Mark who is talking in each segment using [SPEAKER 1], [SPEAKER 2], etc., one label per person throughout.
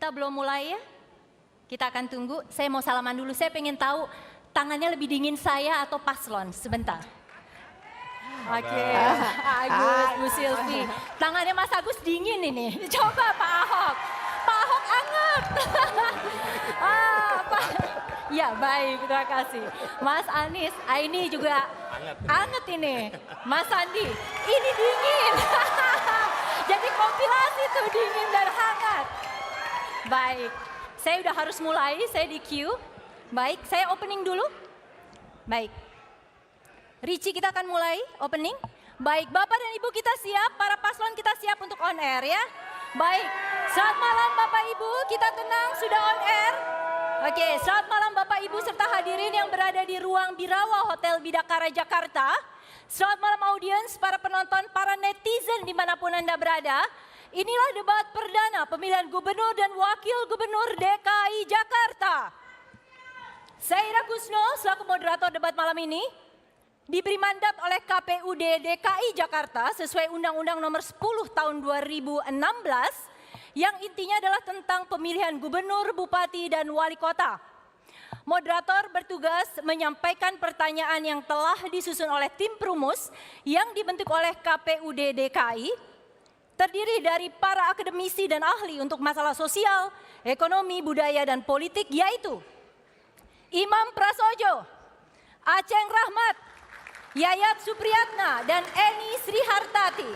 [SPEAKER 1] Kita belum mulai ya? Kita akan tunggu. Saya mau salaman dulu. Saya pengen tahu tangannya lebih dingin saya atau paslon. Sebentar. Oke, Agus, Bu Silvi. Tangannya Mas Agus dingin ini. Coba Pak Ahok. Pak Ahok anget. Ya baik, terima kasih. Mas Anies, ini juga anget ini. Mas Sandi, ini dingin. Jadi kompilasi tuh dingin dan hangat. Baik, saya udah harus mulai, saya di queue. Baik, saya opening dulu. Baik. Richie, kita akan mulai opening. Baik, Bapak dan Ibu kita siap, para paslon kita siap untuk on air ya. Baik, selamat malam Bapak Ibu, kita tenang sudah on air. Oke, selamat malam Bapak Ibu serta hadirin yang berada di ruang Birawa Hotel Bidakara Jakarta. Selamat malam audiens, para penonton, para netizen dimanapun Anda berada. Inilah debat perdana pemilihan gubernur dan wakil gubernur DKI Jakarta. Saya Ira Kusno selaku moderator debat malam ini diberi mandat oleh KPUD DKI Jakarta sesuai Undang-Undang Nomor 10 Tahun 2016 yang intinya adalah tentang pemilihan gubernur, bupati, dan wali kota. Moderator bertugas menyampaikan pertanyaan yang telah disusun oleh tim perumus yang dibentuk oleh KPUD DKI, terdiri dari para akademisi dan ahli untuk masalah sosial, ekonomi, budaya, dan politik, yaitu Imam Prasojo, Aceng Rahmat, Yayat Supriyatna, dan Eni Srihartati.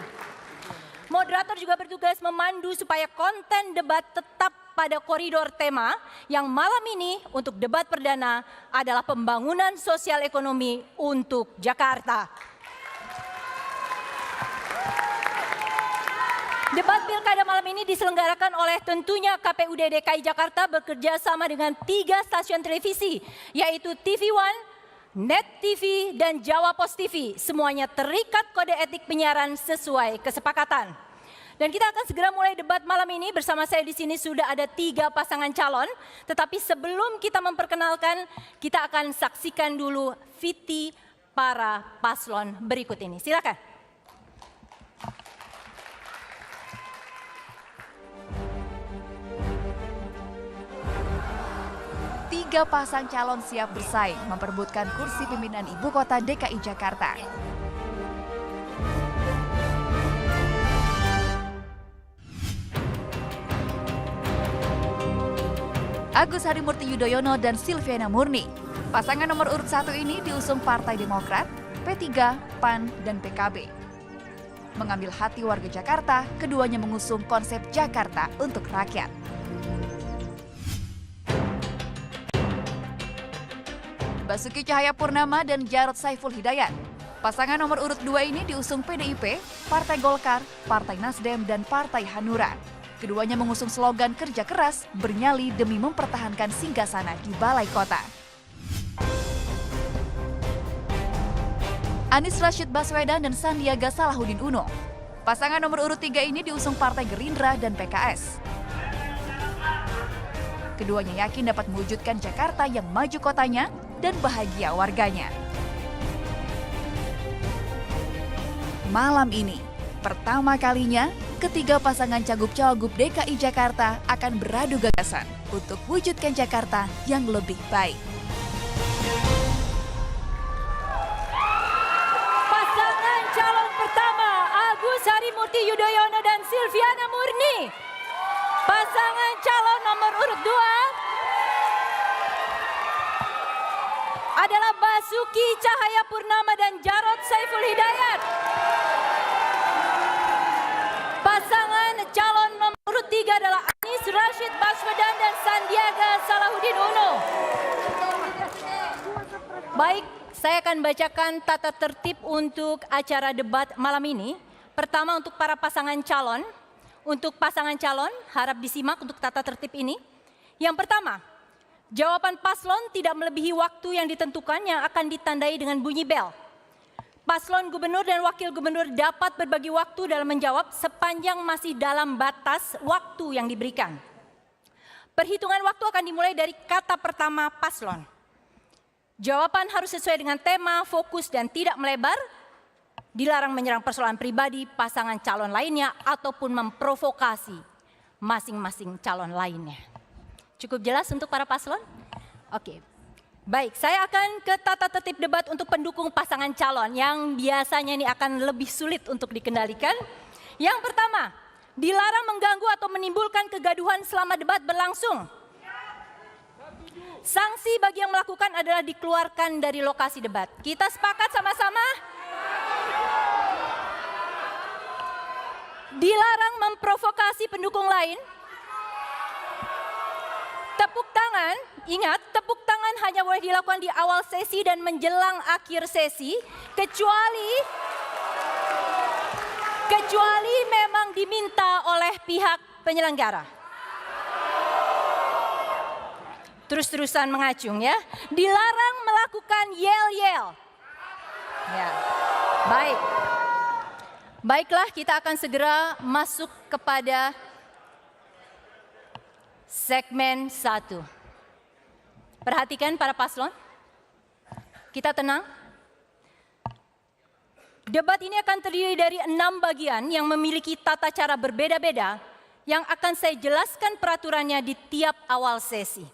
[SPEAKER 1] Moderator juga bertugas memandu supaya konten debat tetap pada koridor tema yang malam ini untuk debat perdana adalah pembangunan sosial ekonomi untuk Jakarta. Debat pilkada malam ini diselenggarakan oleh tentunya KPUD DKI Jakarta bekerja sama dengan 3 stasiun televisi, yaitu TV One, Net TV, dan Jawa Pos TV. Semuanya terikat kode etik penyiaran sesuai kesepakatan. Dan kita akan segera mulai debat malam ini. Bersama saya di sini sudah ada 3 pasangan calon. Tetapi sebelum kita memperkenalkan, kita akan saksikan dulu VT para paslon berikut ini. Silakan.
[SPEAKER 2] Tiga pasang calon siap bersaing memperebutkan kursi pimpinan Ibu Kota DKI Jakarta. Agus Harimurti Yudhoyono dan Silviana Murni. Pasangan nomor urut 1 ini diusung Partai Demokrat, P3, PAN, dan PKB. Mengambil hati warga Jakarta, keduanya mengusung konsep Jakarta untuk rakyat. Basuki Cahayapurnama dan Jarod Saiful Hidayat. Pasangan nomor urut 2 ini diusung PDIP, Partai Golkar, Partai Nasdem, dan Partai Hanura. Keduanya mengusung slogan kerja keras, bernyali demi mempertahankan singgasana di Balai Kota. Anies Rashid Baswedan dan Sandiaga Salahuddin Uno. Pasangan nomor urut 3 ini diusung Partai Gerindra dan PKS. Keduanya yakin dapat mewujudkan Jakarta yang maju kotanya dan bahagia warganya. Malam ini, pertama kalinya, ketiga pasangan cagup-cawagup DKI Jakarta akan beradu gagasan untuk wujudkan Jakarta yang lebih baik.
[SPEAKER 1] Pasangan calon pertama, Agus Harimurti Yudhoyono dan Silviana Murni. Pasangan calon nomor urut 2 adalah Basuki Cahayapurnama dan Jarod Saiful Hidayat. Pasangan calon nomor urut 3 adalah Anies Rashid Baswedan dan Sandiaga Salahuddin Uno. Baik, saya akan bacakan tata tertib untuk acara debat malam ini. Pertama untuk para pasangan calon. Untuk pasangan calon, harap disimak untuk tata tertib ini. Yang pertama, jawaban paslon tidak melebihi waktu yang ditentukan yang akan ditandai dengan bunyi bel. Paslon gubernur dan wakil gubernur dapat berbagi waktu dalam menjawab sepanjang masih dalam batas waktu yang diberikan. Perhitungan waktu akan dimulai dari kata pertama paslon. Jawaban harus sesuai dengan tema, fokus, dan tidak melebar. Dilarang menyerang persoalan pribadi, pasangan calon lainnya, ataupun memprovokasi masing-masing calon lainnya. Cukup jelas untuk para paslon? Oke. Baik, saya akan ke tata tertib debat untuk pendukung pasangan calon yang biasanya ini akan lebih sulit untuk dikendalikan. Yang pertama, dilarang mengganggu atau menimbulkan kegaduhan selama debat berlangsung. Sanksi bagi yang melakukan adalah dikeluarkan dari lokasi debat. Kita sepakat sama-sama? Dilarang memprovokasi pendukung lain. Tepuk tangan, ingat tepuk tangan hanya boleh dilakukan di awal sesi dan menjelang akhir sesi, kecuali memang diminta oleh pihak penyelenggara. Terus-terusan mengacung ya. Dilarang melakukan yel-yel. Ya. Baik. Baiklah, kita akan segera masuk kepada segmen 1. Perhatikan para paslon. Kita tenang. Debat ini akan terdiri dari 6 bagian yang memiliki tata cara berbeda-beda yang akan saya jelaskan peraturannya di tiap awal sesi.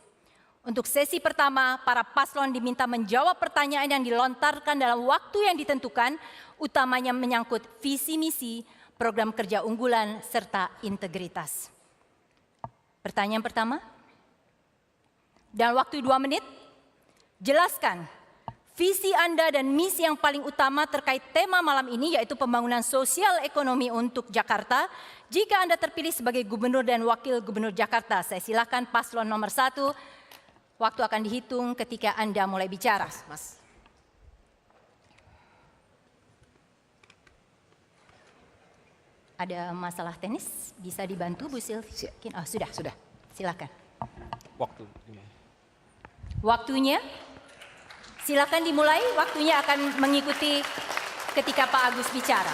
[SPEAKER 1] Untuk sesi pertama, para paslon diminta menjawab pertanyaan yang dilontarkan dalam waktu yang ditentukan, utamanya menyangkut visi misi, program kerja unggulan, serta integritas. Pertanyaan pertama, dalam waktu 2 menit, jelaskan visi Anda dan misi yang paling utama terkait tema malam ini, yaitu pembangunan sosial ekonomi untuk Jakarta. Jika Anda terpilih sebagai Gubernur dan Wakil Gubernur Jakarta, saya silakan paslon nomor 1. Waktu akan dihitung ketika Anda mulai bicara. Mas. Ada masalah teknis? Bisa dibantu Bu Sylvie? Oh, sudah. Silakan. Waktunya? Silakan dimulai. Waktunya akan mengikuti ketika Pak Agus bicara.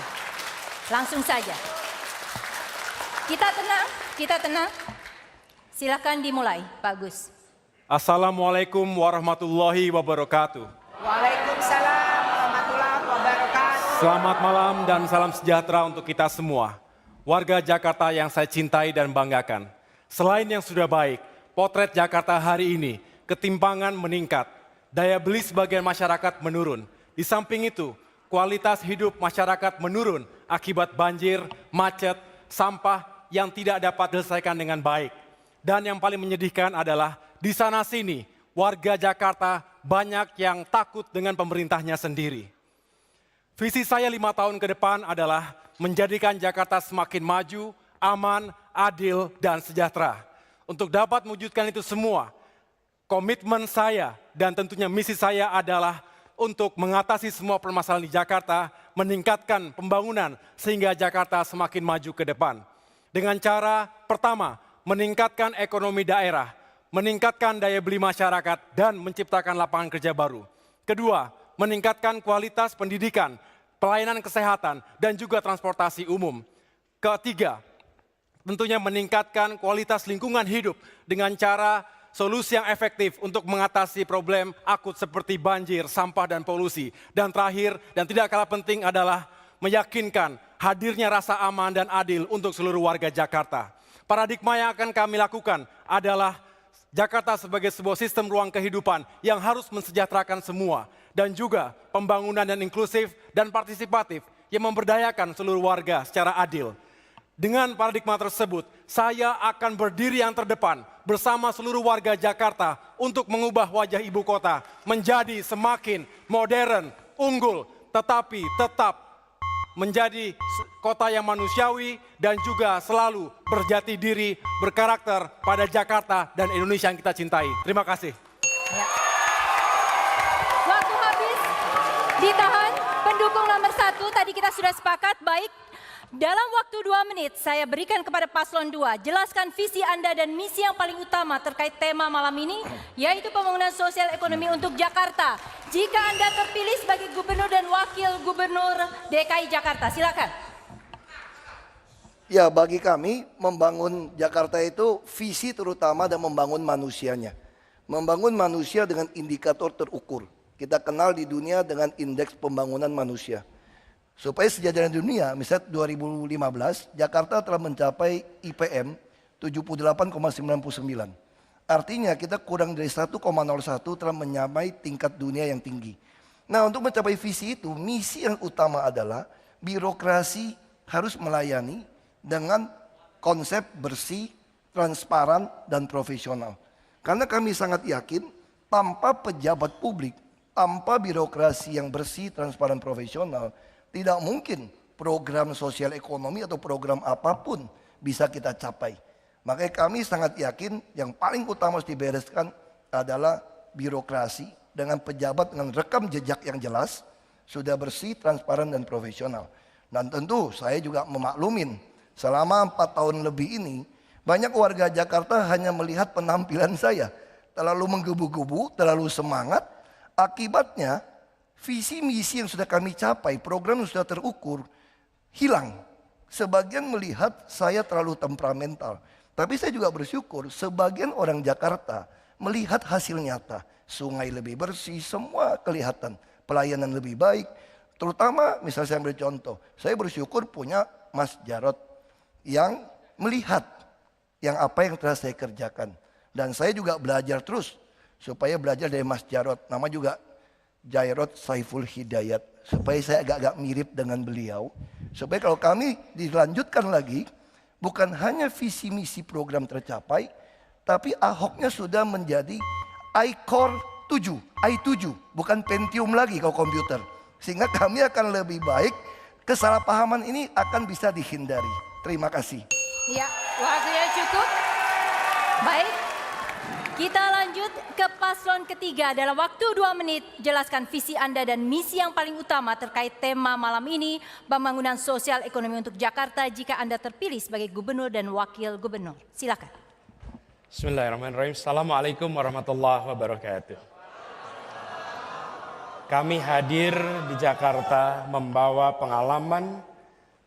[SPEAKER 1] Langsung saja. Kita tenang. Silakan dimulai, Pak Agus.
[SPEAKER 3] Assalamualaikum warahmatullahi wabarakatuh.
[SPEAKER 4] Waalaikumsalam warahmatullahi wabarakatuh.
[SPEAKER 3] Selamat malam dan salam sejahtera untuk kita semua. Warga Jakarta yang saya cintai dan banggakan. Selain yang sudah baik, potret Jakarta hari ini, ketimpangan meningkat, daya beli sebagian masyarakat menurun. Di samping itu, kualitas hidup masyarakat menurun akibat banjir, macet, sampah yang tidak dapat diselesaikan dengan baik. Dan yang paling menyedihkan adalah di sana sini warga Jakarta banyak yang takut dengan pemerintahnya sendiri. Visi saya 5 tahun ke depan adalah menjadikan Jakarta semakin maju, aman, adil, dan sejahtera. Untuk dapat mewujudkan itu semua, komitmen saya dan tentunya misi saya adalah untuk mengatasi semua permasalahan di Jakarta, meningkatkan pembangunan sehingga Jakarta semakin maju ke depan. Dengan cara pertama, meningkatkan ekonomi daerah, meningkatkan daya beli masyarakat, dan menciptakan lapangan kerja baru. Kedua, meningkatkan kualitas pendidikan, pelayanan kesehatan, dan juga transportasi umum. Ketiga, tentunya meningkatkan kualitas lingkungan hidup dengan cara solusi yang efektif untuk mengatasi problem akut seperti banjir, sampah, dan polusi. Dan terakhir, dan tidak kalah penting adalah meyakinkan hadirnya rasa aman dan adil untuk seluruh warga Jakarta. Paradigma yang akan kami lakukan adalah Jakarta sebagai sebuah sistem ruang kehidupan yang harus mensejahterakan semua, dan juga pembangunan yang inklusif dan partisipatif yang memberdayakan seluruh warga secara adil. Dengan paradigma tersebut, saya akan berdiri yang terdepan bersama seluruh warga Jakarta untuk mengubah wajah ibu kota menjadi semakin modern, unggul, tetapi tetap menjadi kota yang manusiawi dan juga selalu berjati diri, berkarakter pada Jakarta dan Indonesia yang kita cintai. Terima kasih.
[SPEAKER 1] Ya. Waktu habis, ditahan. Pendukung nomor 1 tadi kita sudah sepakat, baik. Dalam waktu 2 menit saya berikan kepada paslon 2, jelaskan visi Anda dan misi yang paling utama terkait tema malam ini, yaitu pembangunan sosial ekonomi untuk Jakarta. Jika Anda terpilih sebagai Gubernur dan Wakil Gubernur DKI Jakarta, silakan.
[SPEAKER 4] Ya, bagi kami membangun Jakarta itu visi terutama dan membangun manusianya. Membangun manusia dengan indikator terukur. Kita kenal di dunia dengan indeks pembangunan manusia. Supaya sejajar dunia, misalnya 2015, Jakarta telah mencapai IPM 78,99. Artinya kita kurang dari 1,01 telah menyamai tingkat dunia yang tinggi. Nah, untuk mencapai visi itu, misi yang utama adalah birokrasi harus melayani dengan konsep bersih, transparan, dan profesional. Karena kami sangat yakin tanpa pejabat publik, tanpa birokrasi yang bersih, transparan, profesional, tidak mungkin program sosial ekonomi atau program apapun bisa kita capai. Makanya kami sangat yakin yang paling utama harus dibereskan adalah birokrasi dengan pejabat dengan rekam jejak yang jelas, sudah bersih, transparan, dan profesional. Dan tentu saya juga memaklumin selama 4 tahun lebih ini banyak warga Jakarta hanya melihat penampilan saya terlalu menggebu-gebu, terlalu semangat. Akibatnya visi misi yang sudah kami capai, program yang sudah terukur hilang. Sebagian melihat saya terlalu temperamental. Tapi saya juga bersyukur sebagian orang Jakarta melihat hasil nyata. Sungai lebih bersih, semua kelihatan. Pelayanan lebih baik. Terutama misalnya saya ambil contoh. Saya bersyukur punya Mas Jarot yang melihat yang apa yang telah saya kerjakan. Dan saya juga belajar terus supaya belajar dari Mas Jarot. Nama juga Jarot Saiful Hidayat. Supaya saya agak-agak mirip dengan beliau. Supaya kalau kami dilanjutkan lagi, bukan hanya visi misi program tercapai, tapi Ahoknya sudah menjadi iCore 7, i7, bukan Pentium lagi kalau komputer. Sehingga kami akan lebih baik, kesalahpahaman ini akan bisa dihindari. Terima kasih.
[SPEAKER 1] Ya, waktunya cukup. Baik, kita lanjut ke paslon ketiga. Dalam waktu 2 menit, jelaskan visi Anda dan misi yang paling utama terkait tema malam ini, pembangunan sosial ekonomi untuk Jakarta jika Anda terpilih sebagai gubernur dan wakil gubernur. Silakan.
[SPEAKER 5] Bismillahirrahmanirrahim. Assalamualaikum warahmatullahi wabarakatuh. Kami hadir di Jakarta membawa pengalaman,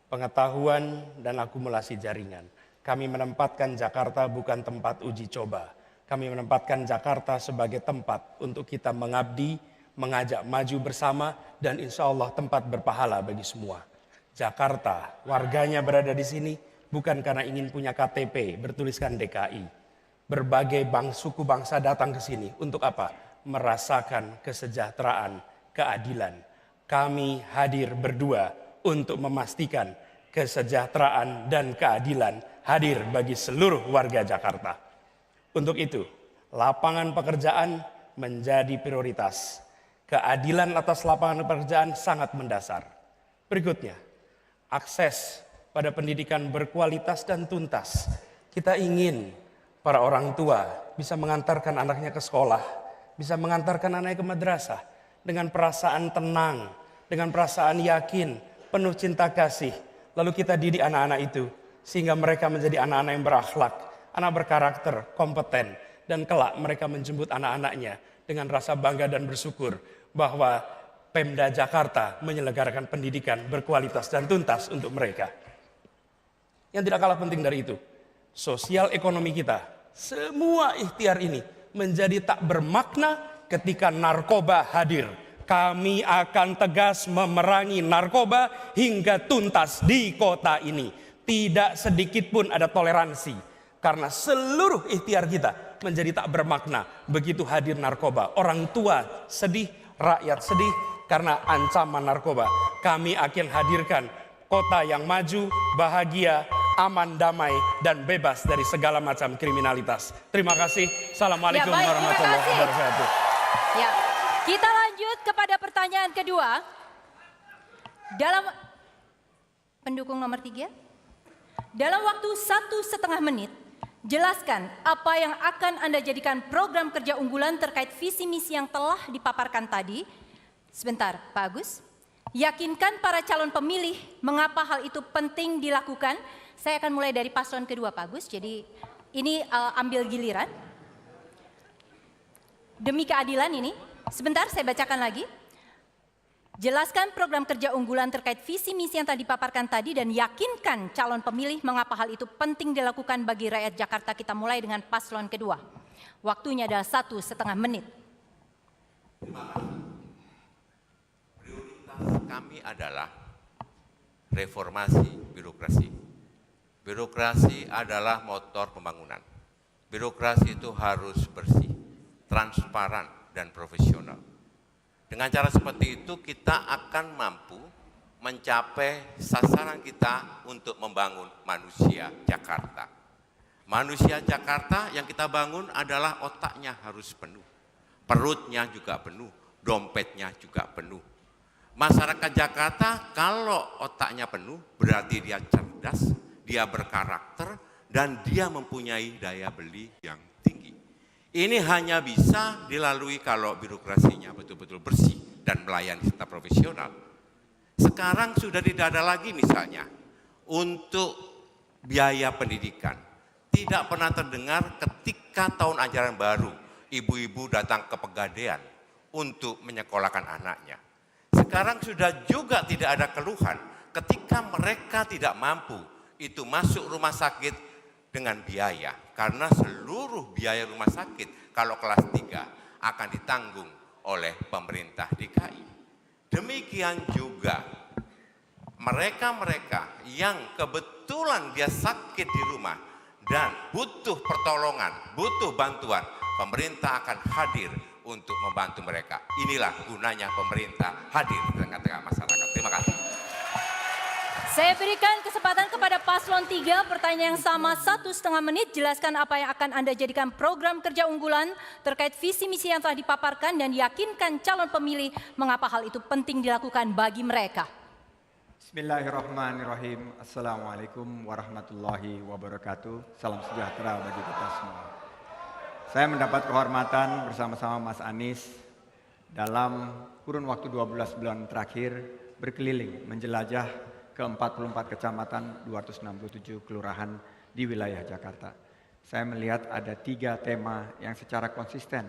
[SPEAKER 5] pengetahuan, dan akumulasi jaringan. Kami menempatkan Jakarta bukan tempat uji coba. Kami menempatkan Jakarta sebagai tempat untuk kita mengabdi, mengajak maju bersama, dan insya Allah tempat berpahala bagi semua. Jakarta, warganya berada di sini bukan karena ingin punya KTP bertuliskan DKI. Berbagai suku bangsa datang ke sini untuk apa? Merasakan kesejahteraan, keadilan. Kami hadir berdua untuk memastikan kesejahteraan dan keadilan hadir bagi seluruh warga Jakarta. Untuk itu, lapangan pekerjaan menjadi prioritas. Keadilan atas lapangan pekerjaan sangat mendasar. Berikutnya, akses pada pendidikan berkualitas dan tuntas. Kita ingin para orang tua bisa mengantarkan anaknya ke sekolah, bisa mengantarkan anaknya ke madrasah dengan perasaan tenang, dengan perasaan yakin, penuh cinta kasih. Lalu kita didik anak-anak itu sehingga mereka menjadi anak-anak yang berakhlak, anak berkarakter, kompeten, dan kelak mereka menjemput anak-anaknya dengan rasa bangga dan bersyukur bahwa Pemda Jakarta menyelenggarakan pendidikan berkualitas dan tuntas untuk mereka. Yang tidak kalah penting dari itu, sosial ekonomi kita, semua ikhtiar ini menjadi tak bermakna ketika narkoba hadir. Kami akan tegas memerangi narkoba hingga tuntas di kota ini. Tidak sedikit pun ada toleransi. Karena seluruh ikhtiar kita menjadi tak bermakna begitu hadir narkoba. Orang tua sedih, rakyat sedih karena ancaman narkoba. Kami akan hadirkan kota yang maju, bahagia, aman, damai, dan bebas dari segala macam kriminalitas. Terima kasih. Assalamualaikum warahmatullahi wabarakatuh.
[SPEAKER 1] Ya, kita lanjut kepada pertanyaan kedua. Dalam pendukung nomor 3, dalam waktu 1,5 menit, jelaskan apa yang akan Anda jadikan program kerja unggulan terkait visi misi yang telah dipaparkan tadi. Sebentar, Pak Agus. Yakinkan para calon pemilih mengapa hal itu penting dilakukan. Saya akan mulai dari paslon kedua, Pak Agus. Jadi ini ambil giliran. Demi keadilan ini, sebentar saya bacakan lagi. Jelaskan program kerja unggulan terkait visi misi yang tadi dipaparkan tadi dan yakinkan calon pemilih mengapa hal itu penting dilakukan bagi rakyat Jakarta. Kita mulai dengan paslon kedua. Waktunya adalah 1,5 menit.
[SPEAKER 6] Prioritas kami adalah reformasi birokrasi. Birokrasi adalah motor pembangunan. Birokrasi itu harus bersih, transparan, dan profesional. Dengan cara seperti itu kita akan mampu mencapai sasaran kita untuk membangun manusia Jakarta. Manusia Jakarta yang kita bangun adalah otaknya harus penuh, perutnya juga penuh, dompetnya juga penuh. Masyarakat Jakarta kalau otaknya penuh berarti dia cerdas, dia berkarakter, dan dia mempunyai daya beli yang tinggi. Ini hanya bisa dilalui kalau birokrasinya betul-betul bersih dan melayani serta profesional. Sekarang sudah tidak ada lagi misalnya untuk biaya pendidikan. Tidak pernah terdengar ketika tahun ajaran baru, ibu-ibu datang ke Pegadaian untuk menyekolahkan anaknya. Sekarang sudah juga tidak ada keluhan ketika mereka tidak mampu itu masuk rumah sakit dengan biaya. Karena seluruh biaya rumah sakit kalau kelas 3 akan ditanggung oleh pemerintah DKI. Demikian juga mereka-mereka yang kebetulan dia sakit di rumah dan butuh pertolongan, butuh bantuan, pemerintah akan hadir untuk membantu mereka. Inilah gunanya pemerintah hadir di tengah-tengah masyarakat. Terima kasih.
[SPEAKER 1] Saya berikan kesempatan kepada paslon 3, pertanyaan yang sama 1,5 menit. Jelaskan apa yang akan Anda jadikan program kerja unggulan terkait visi misi yang telah dipaparkan dan yakinkan calon pemilih mengapa hal itu penting dilakukan bagi mereka.
[SPEAKER 7] Bismillahirrahmanirrahim. Assalamualaikum warahmatullahi wabarakatuh. Salam sejahtera bagi kita semua. Saya mendapat kehormatan bersama-sama Mas Anies dalam kurun waktu 12 bulan terakhir berkeliling menjelajah ke 44 kecamatan, 267 kelurahan di wilayah Jakarta. Saya melihat ada 3 tema yang secara konsisten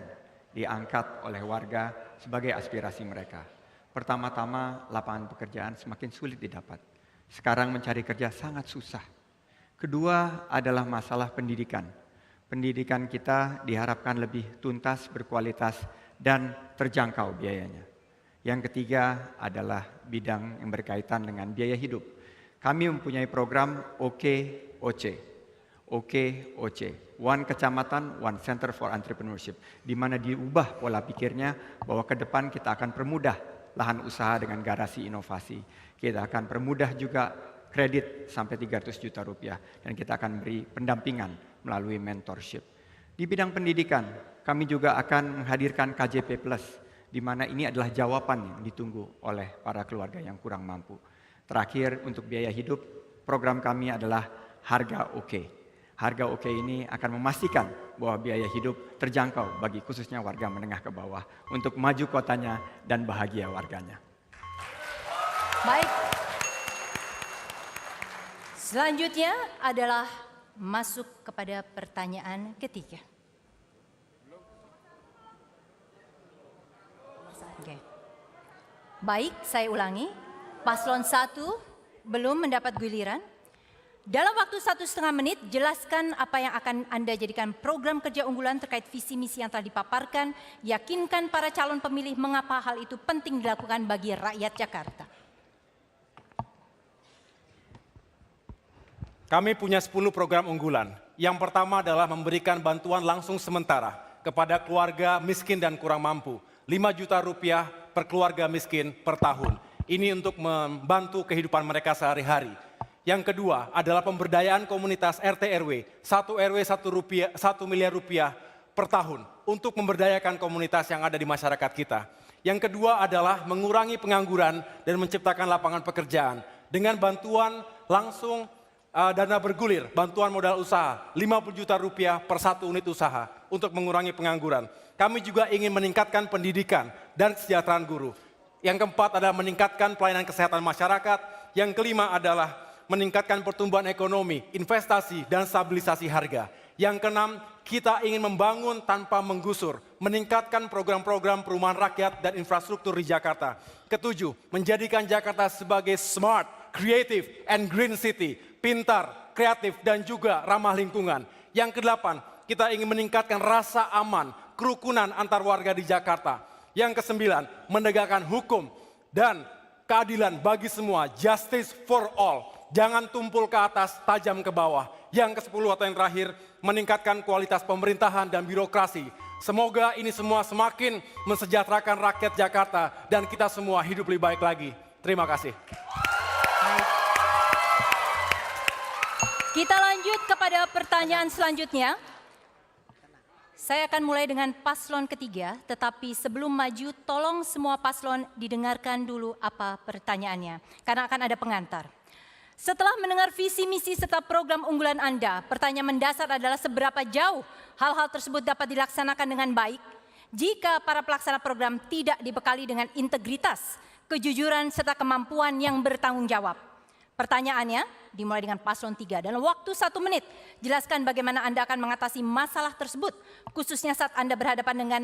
[SPEAKER 7] diangkat oleh warga sebagai aspirasi mereka. Pertama-tama, lapangan pekerjaan semakin sulit didapat. Sekarang mencari kerja sangat susah. Kedua adalah masalah pendidikan. Pendidikan kita diharapkan lebih tuntas, berkualitas, dan terjangkau biayanya. Yang ketiga adalah bidang yang berkaitan dengan biaya hidup. Kami mempunyai program OKOC. OKOC, One Kecamatan, One Center for Entrepreneurship, di mana diubah pola pikirnya bahwa ke depan kita akan permudah lahan usaha dengan garasi inovasi. Kita akan permudah juga kredit sampai 300 juta rupiah. Dan kita akan beri pendampingan melalui mentorship. Di bidang pendidikan, kami juga akan menghadirkan KJP+, di mana ini adalah jawaban yang ditunggu oleh para keluarga yang kurang mampu. Terakhir, untuk biaya hidup, program kami adalah Harga Oke. Harga Oke ini akan memastikan bahwa biaya hidup terjangkau bagi khususnya warga menengah ke bawah untuk maju kotanya dan bahagia warganya.
[SPEAKER 1] Baik. Selanjutnya adalah masuk kepada pertanyaan ketiga. Oke. Baik, saya ulangi. Paslon 1 belum mendapat giliran. Dalam waktu 1,5 menit, jelaskan apa yang akan Anda jadikan program kerja unggulan terkait visi misi yang telah dipaparkan, yakinkan para calon pemilih mengapa hal itu penting dilakukan bagi rakyat Jakarta.
[SPEAKER 3] Kami punya 10 program unggulan. Yang pertama adalah memberikan bantuan langsung sementara kepada keluarga miskin dan kurang mampu. 5 juta rupiah per keluarga miskin per tahun. Ini untuk membantu kehidupan mereka sehari-hari. Yang kedua adalah pemberdayaan komunitas RT RW, 1 RW 1 miliar rupiah per tahun untuk memberdayakan komunitas yang ada di masyarakat kita. Yang kedua adalah mengurangi pengangguran dan menciptakan lapangan pekerjaan dengan bantuan langsung dana bergulir, bantuan modal usaha, 50 juta rupiah per 1 unit usaha untuk mengurangi pengangguran. Kami juga ingin meningkatkan pendidikan dan kesejahteraan guru. Yang keempat adalah meningkatkan pelayanan kesehatan masyarakat. Yang kelima adalah meningkatkan pertumbuhan ekonomi, investasi, dan stabilisasi harga. Yang keenam, kita ingin membangun tanpa menggusur, meningkatkan program-program perumahan rakyat dan infrastruktur di Jakarta. Ketujuh, menjadikan Jakarta sebagai smart, creative, and green city, pintar, kreatif, dan juga ramah lingkungan. Yang kedelapan, kita ingin meningkatkan rasa aman, kerukunan antar warga di Jakarta. Yang kesembilan, menegakkan hukum dan keadilan bagi semua, justice for all. jangan tumpul ke atas, tajam ke bawah. Yang ke-10 atau yang terakhir, meningkatkan kualitas pemerintahan dan birokrasi. Semoga ini semua semakin mensejahterakan rakyat Jakarta dan kita semua hidup lebih baik lagi. Terima kasih.
[SPEAKER 1] Kita lanjut kepada pertanyaan selanjutnya. Saya akan mulai dengan paslon ketiga, tetapi sebelum maju tolong semua paslon didengarkan dulu apa pertanyaannya, karena akan ada pengantar. Setelah mendengar visi misi serta program unggulan Anda, pertanyaan mendasar adalah seberapa jauh hal-hal tersebut dapat dilaksanakan dengan baik jika para pelaksana program tidak dibekali dengan integritas, kejujuran serta kemampuan yang bertanggung jawab. Pertanyaannya dimulai dengan paslon 3 dalam waktu 1 menit. Jelaskan bagaimana Anda akan mengatasi masalah tersebut, khususnya saat Anda berhadapan dengan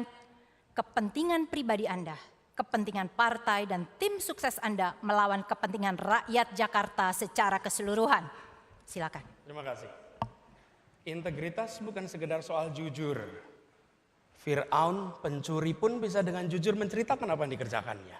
[SPEAKER 1] kepentingan pribadi Anda, kepentingan partai dan tim sukses Anda melawan kepentingan rakyat Jakarta secara keseluruhan. Silakan.
[SPEAKER 5] Terima kasih. Integritas bukan sekedar soal jujur. Fir'aun pencuri pun bisa dengan jujur menceritakan apa yang dikerjakannya.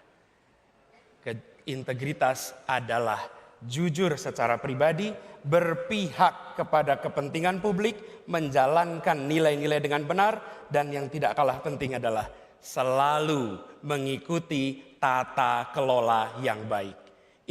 [SPEAKER 5] Integritas adalah jujur secara pribadi, berpihak kepada kepentingan publik, menjalankan nilai-nilai dengan benar, dan yang tidak kalah penting adalah selalu mengikuti tata kelola yang baik.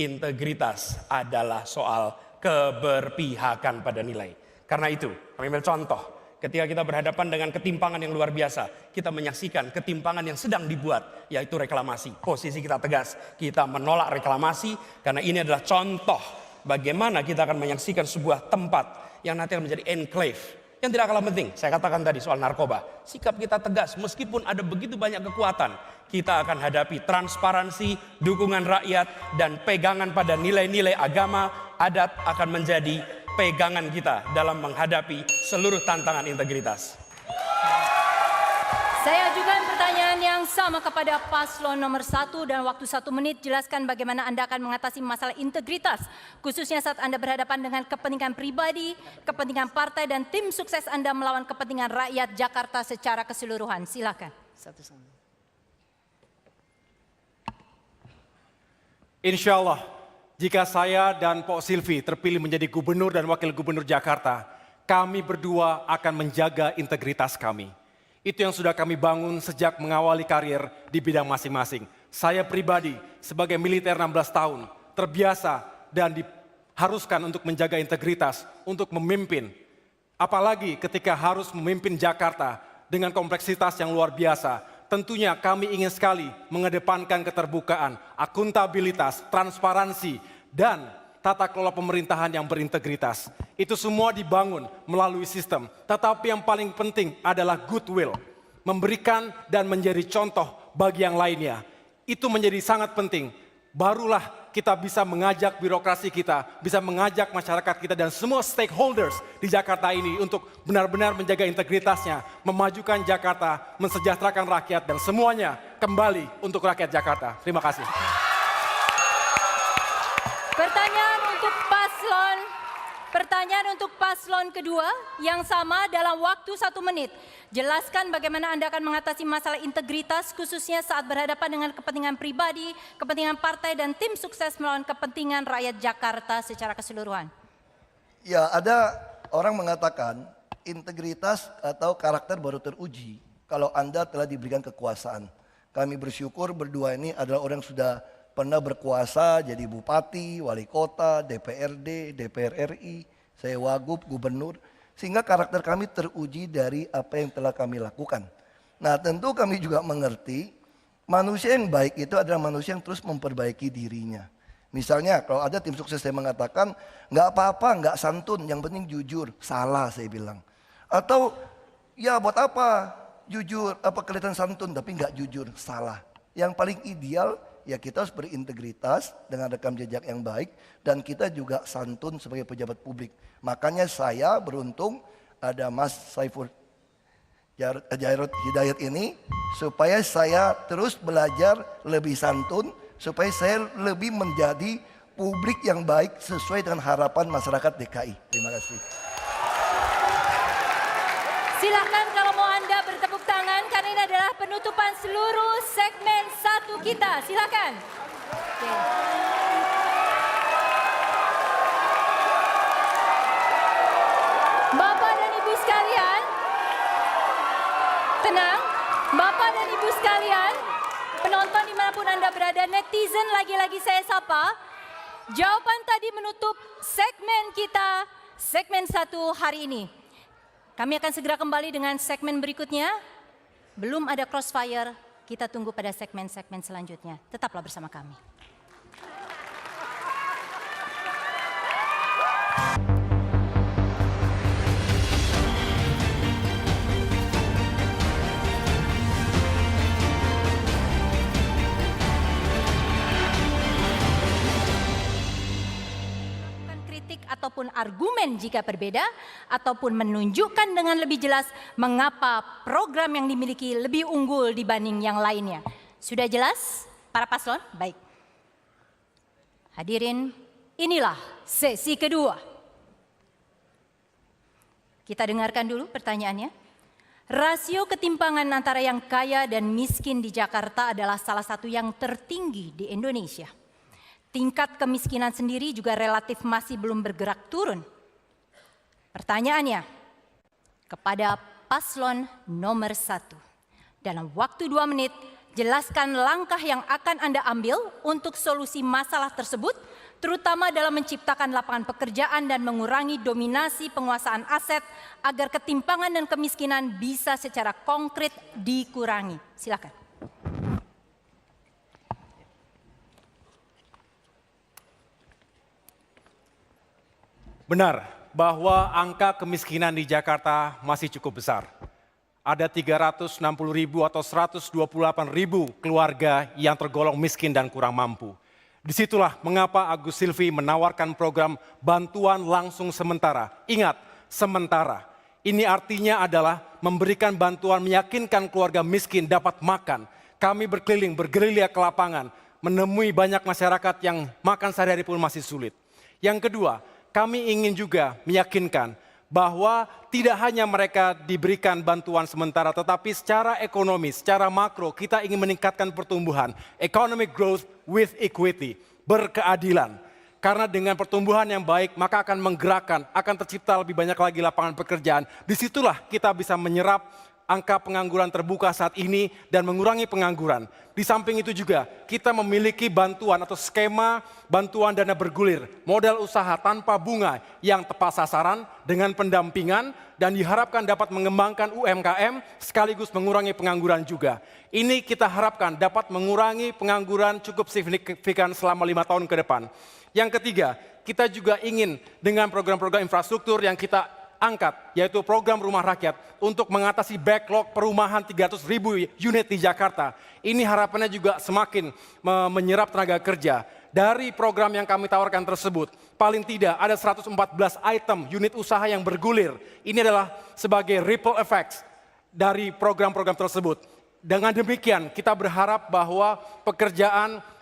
[SPEAKER 5] Integritas adalah soal keberpihakan pada nilai. Karena itu, kami ambil contoh. Ketika kita berhadapan dengan ketimpangan yang luar biasa, kita menyaksikan ketimpangan yang sedang dibuat, yaitu reklamasi. Posisi kita tegas, kita menolak reklamasi, karena ini adalah contoh bagaimana kita akan menyaksikan sebuah tempat yang nanti akan menjadi enclave. Yang tidak kalah penting, saya katakan tadi soal narkoba. Sikap kita tegas, meskipun ada begitu banyak kekuatan, kita akan hadapi transparansi, dukungan rakyat, dan pegangan pada nilai-nilai agama, adat akan menjadi pegangan kita dalam menghadapi seluruh tantangan integritas.
[SPEAKER 1] Saya ajukan pertanyaan yang sama kepada paslon nomor 1 dan waktu 1 menit. Jelaskan bagaimana Anda akan mengatasi masalah integritas, khususnya saat Anda berhadapan dengan kepentingan pribadi, kepentingan partai dan tim sukses Anda melawan kepentingan rakyat Jakarta secara keseluruhan. Silakan.
[SPEAKER 3] Insya Allah, jika saya dan Pak Silvi terpilih menjadi gubernur dan wakil gubernur Jakarta, kami berdua akan menjaga integritas kami. Itu yang sudah kami bangun sejak mengawali karir di bidang masing-masing. Saya pribadi sebagai militer 16 tahun, terbiasa dan diharuskan untuk menjaga integritas, untuk memimpin. Apalagi ketika harus memimpin Jakarta dengan kompleksitas yang luar biasa. Tentunya kami ingin sekali mengedepankan keterbukaan, akuntabilitas, transparansi, dan tata kelola pemerintahan yang berintegritas. Itu semua dibangun melalui sistem. Tetapi yang paling penting adalah goodwill. Memberikan dan menjadi contoh bagi yang lainnya. Itu menjadi sangat penting. Barulah kita bisa mengajak birokrasi kita, bisa mengajak masyarakat kita dan semua stakeholders di Jakarta ini untuk benar-benar menjaga integritasnya, memajukan Jakarta, mensejahterakan rakyat dan semuanya kembali untuk rakyat Jakarta. Terima kasih.
[SPEAKER 1] Pertanyaan untuk paslon kedua yang sama dalam waktu 1 menit. Jelaskan bagaimana Anda akan mengatasi masalah integritas khususnya saat berhadapan dengan kepentingan pribadi, kepentingan partai dan tim sukses melawan kepentingan rakyat Jakarta secara keseluruhan.
[SPEAKER 4] Ya, ada orang mengatakan integritas atau karakter baru teruji kalau Anda telah diberikan kekuasaan. Kami bersyukur berdua ini adalah orang yang sudah pernah berkuasa jadi bupati, wali kota, DPRD, DPR RI, saya wagub, gubernur. Sehingga karakter kami teruji dari apa yang telah kami lakukan. Nah tentu kami juga mengerti manusia yang baik itu adalah manusia yang terus memperbaiki dirinya. Misalnya kalau ada tim sukses saya mengatakan nggak apa-apa, nggak santun, yang penting jujur. Salah saya bilang. Atau ya buat apa jujur, apa kelihatan santun tapi nggak jujur. Salah. Yang paling ideal ya kita harus berintegritas dengan rekam jejak yang baik dan kita juga santun sebagai pejabat publik. Makanya saya beruntung ada Mas Saiful Jarod Hidayat ini supaya saya terus belajar lebih santun, supaya saya lebih menjadi publik yang baik sesuai dengan harapan masyarakat DKI. Terima kasih.
[SPEAKER 1] Silakan kalau mau Anda bertepuk tangan karena ini adalah penutupan seluruh segmen 1 kita. Silakan. Oke. Tenang, Bapak dan Ibu sekalian, penonton dimanapun Anda berada, netizen lagi-lagi saya sapa. Jawaban tadi menutup segmen kita, segmen 1 hari ini. Kami akan segera kembali dengan segmen berikutnya. Belum ada crossfire, kita tunggu pada segmen-segmen selanjutnya. Tetaplah bersama kami. Kritik ataupun argumen jika berbeda, ataupun menunjukkan dengan lebih jelas mengapa program yang dimiliki lebih unggul dibanding yang lainnya. Sudah jelas para paslon? Baik. Hadirin, inilah sesi kedua. Kita dengarkan dulu pertanyaannya. Rasio ketimpangan antara yang kaya dan miskin di Jakarta adalah salah satu yang tertinggi di Indonesia. Tingkat kemiskinan sendiri juga relatif masih belum bergerak turun. Pertanyaannya kepada paslon nomor 1. Dalam waktu 2 menit, jelaskan langkah yang akan Anda ambil untuk solusi masalah tersebut, terutama dalam menciptakan lapangan pekerjaan dan mengurangi dominasi penguasaan aset agar ketimpangan dan kemiskinan bisa secara konkret dikurangi. Silakan.
[SPEAKER 3] Benar bahwa angka kemiskinan di Jakarta masih cukup besar. Ada 360.000 atau 128.000 keluarga yang tergolong miskin dan kurang mampu. Disitulah mengapa Agus Silvi menawarkan program bantuan langsung sementara. Ingat, sementara. Ini artinya adalah memberikan bantuan meyakinkan keluarga miskin dapat makan. Kami berkeliling, bergerilya ke lapangan, menemui banyak masyarakat yang makan sehari-hari pun masih sulit. Yang kedua, kami ingin juga meyakinkan bahwa tidak hanya mereka diberikan bantuan sementara, tetapi secara ekonomi, secara makro kita ingin meningkatkan pertumbuhan. Economic growth with equity, berkeadilan. Karena dengan pertumbuhan yang baik maka akan menggerakkan, akan tercipta lebih banyak lagi lapangan pekerjaan. Disitulah kita bisa menyerap angka pengangguran terbuka saat ini dan mengurangi pengangguran. Di samping itu juga kita memiliki bantuan atau skema bantuan dana bergulir, modal usaha tanpa bunga yang tepat sasaran dengan pendampingan dan diharapkan dapat mengembangkan UMKM sekaligus mengurangi pengangguran juga. Ini kita harapkan dapat mengurangi pengangguran cukup signifikan selama 5 tahun ke depan. Yang ketiga, kita juga ingin dengan program-program infrastruktur yang kita angkat, yaitu program rumah rakyat untuk mengatasi backlog perumahan 300.000 unit di Jakarta. Ini harapannya juga semakin menyerap tenaga kerja. Dari program yang kami tawarkan tersebut, paling tidak ada 114 item unit usaha yang bergulir. Ini adalah sebagai ripple effects dari program-program tersebut. Dengan demikian, kita berharap bahwa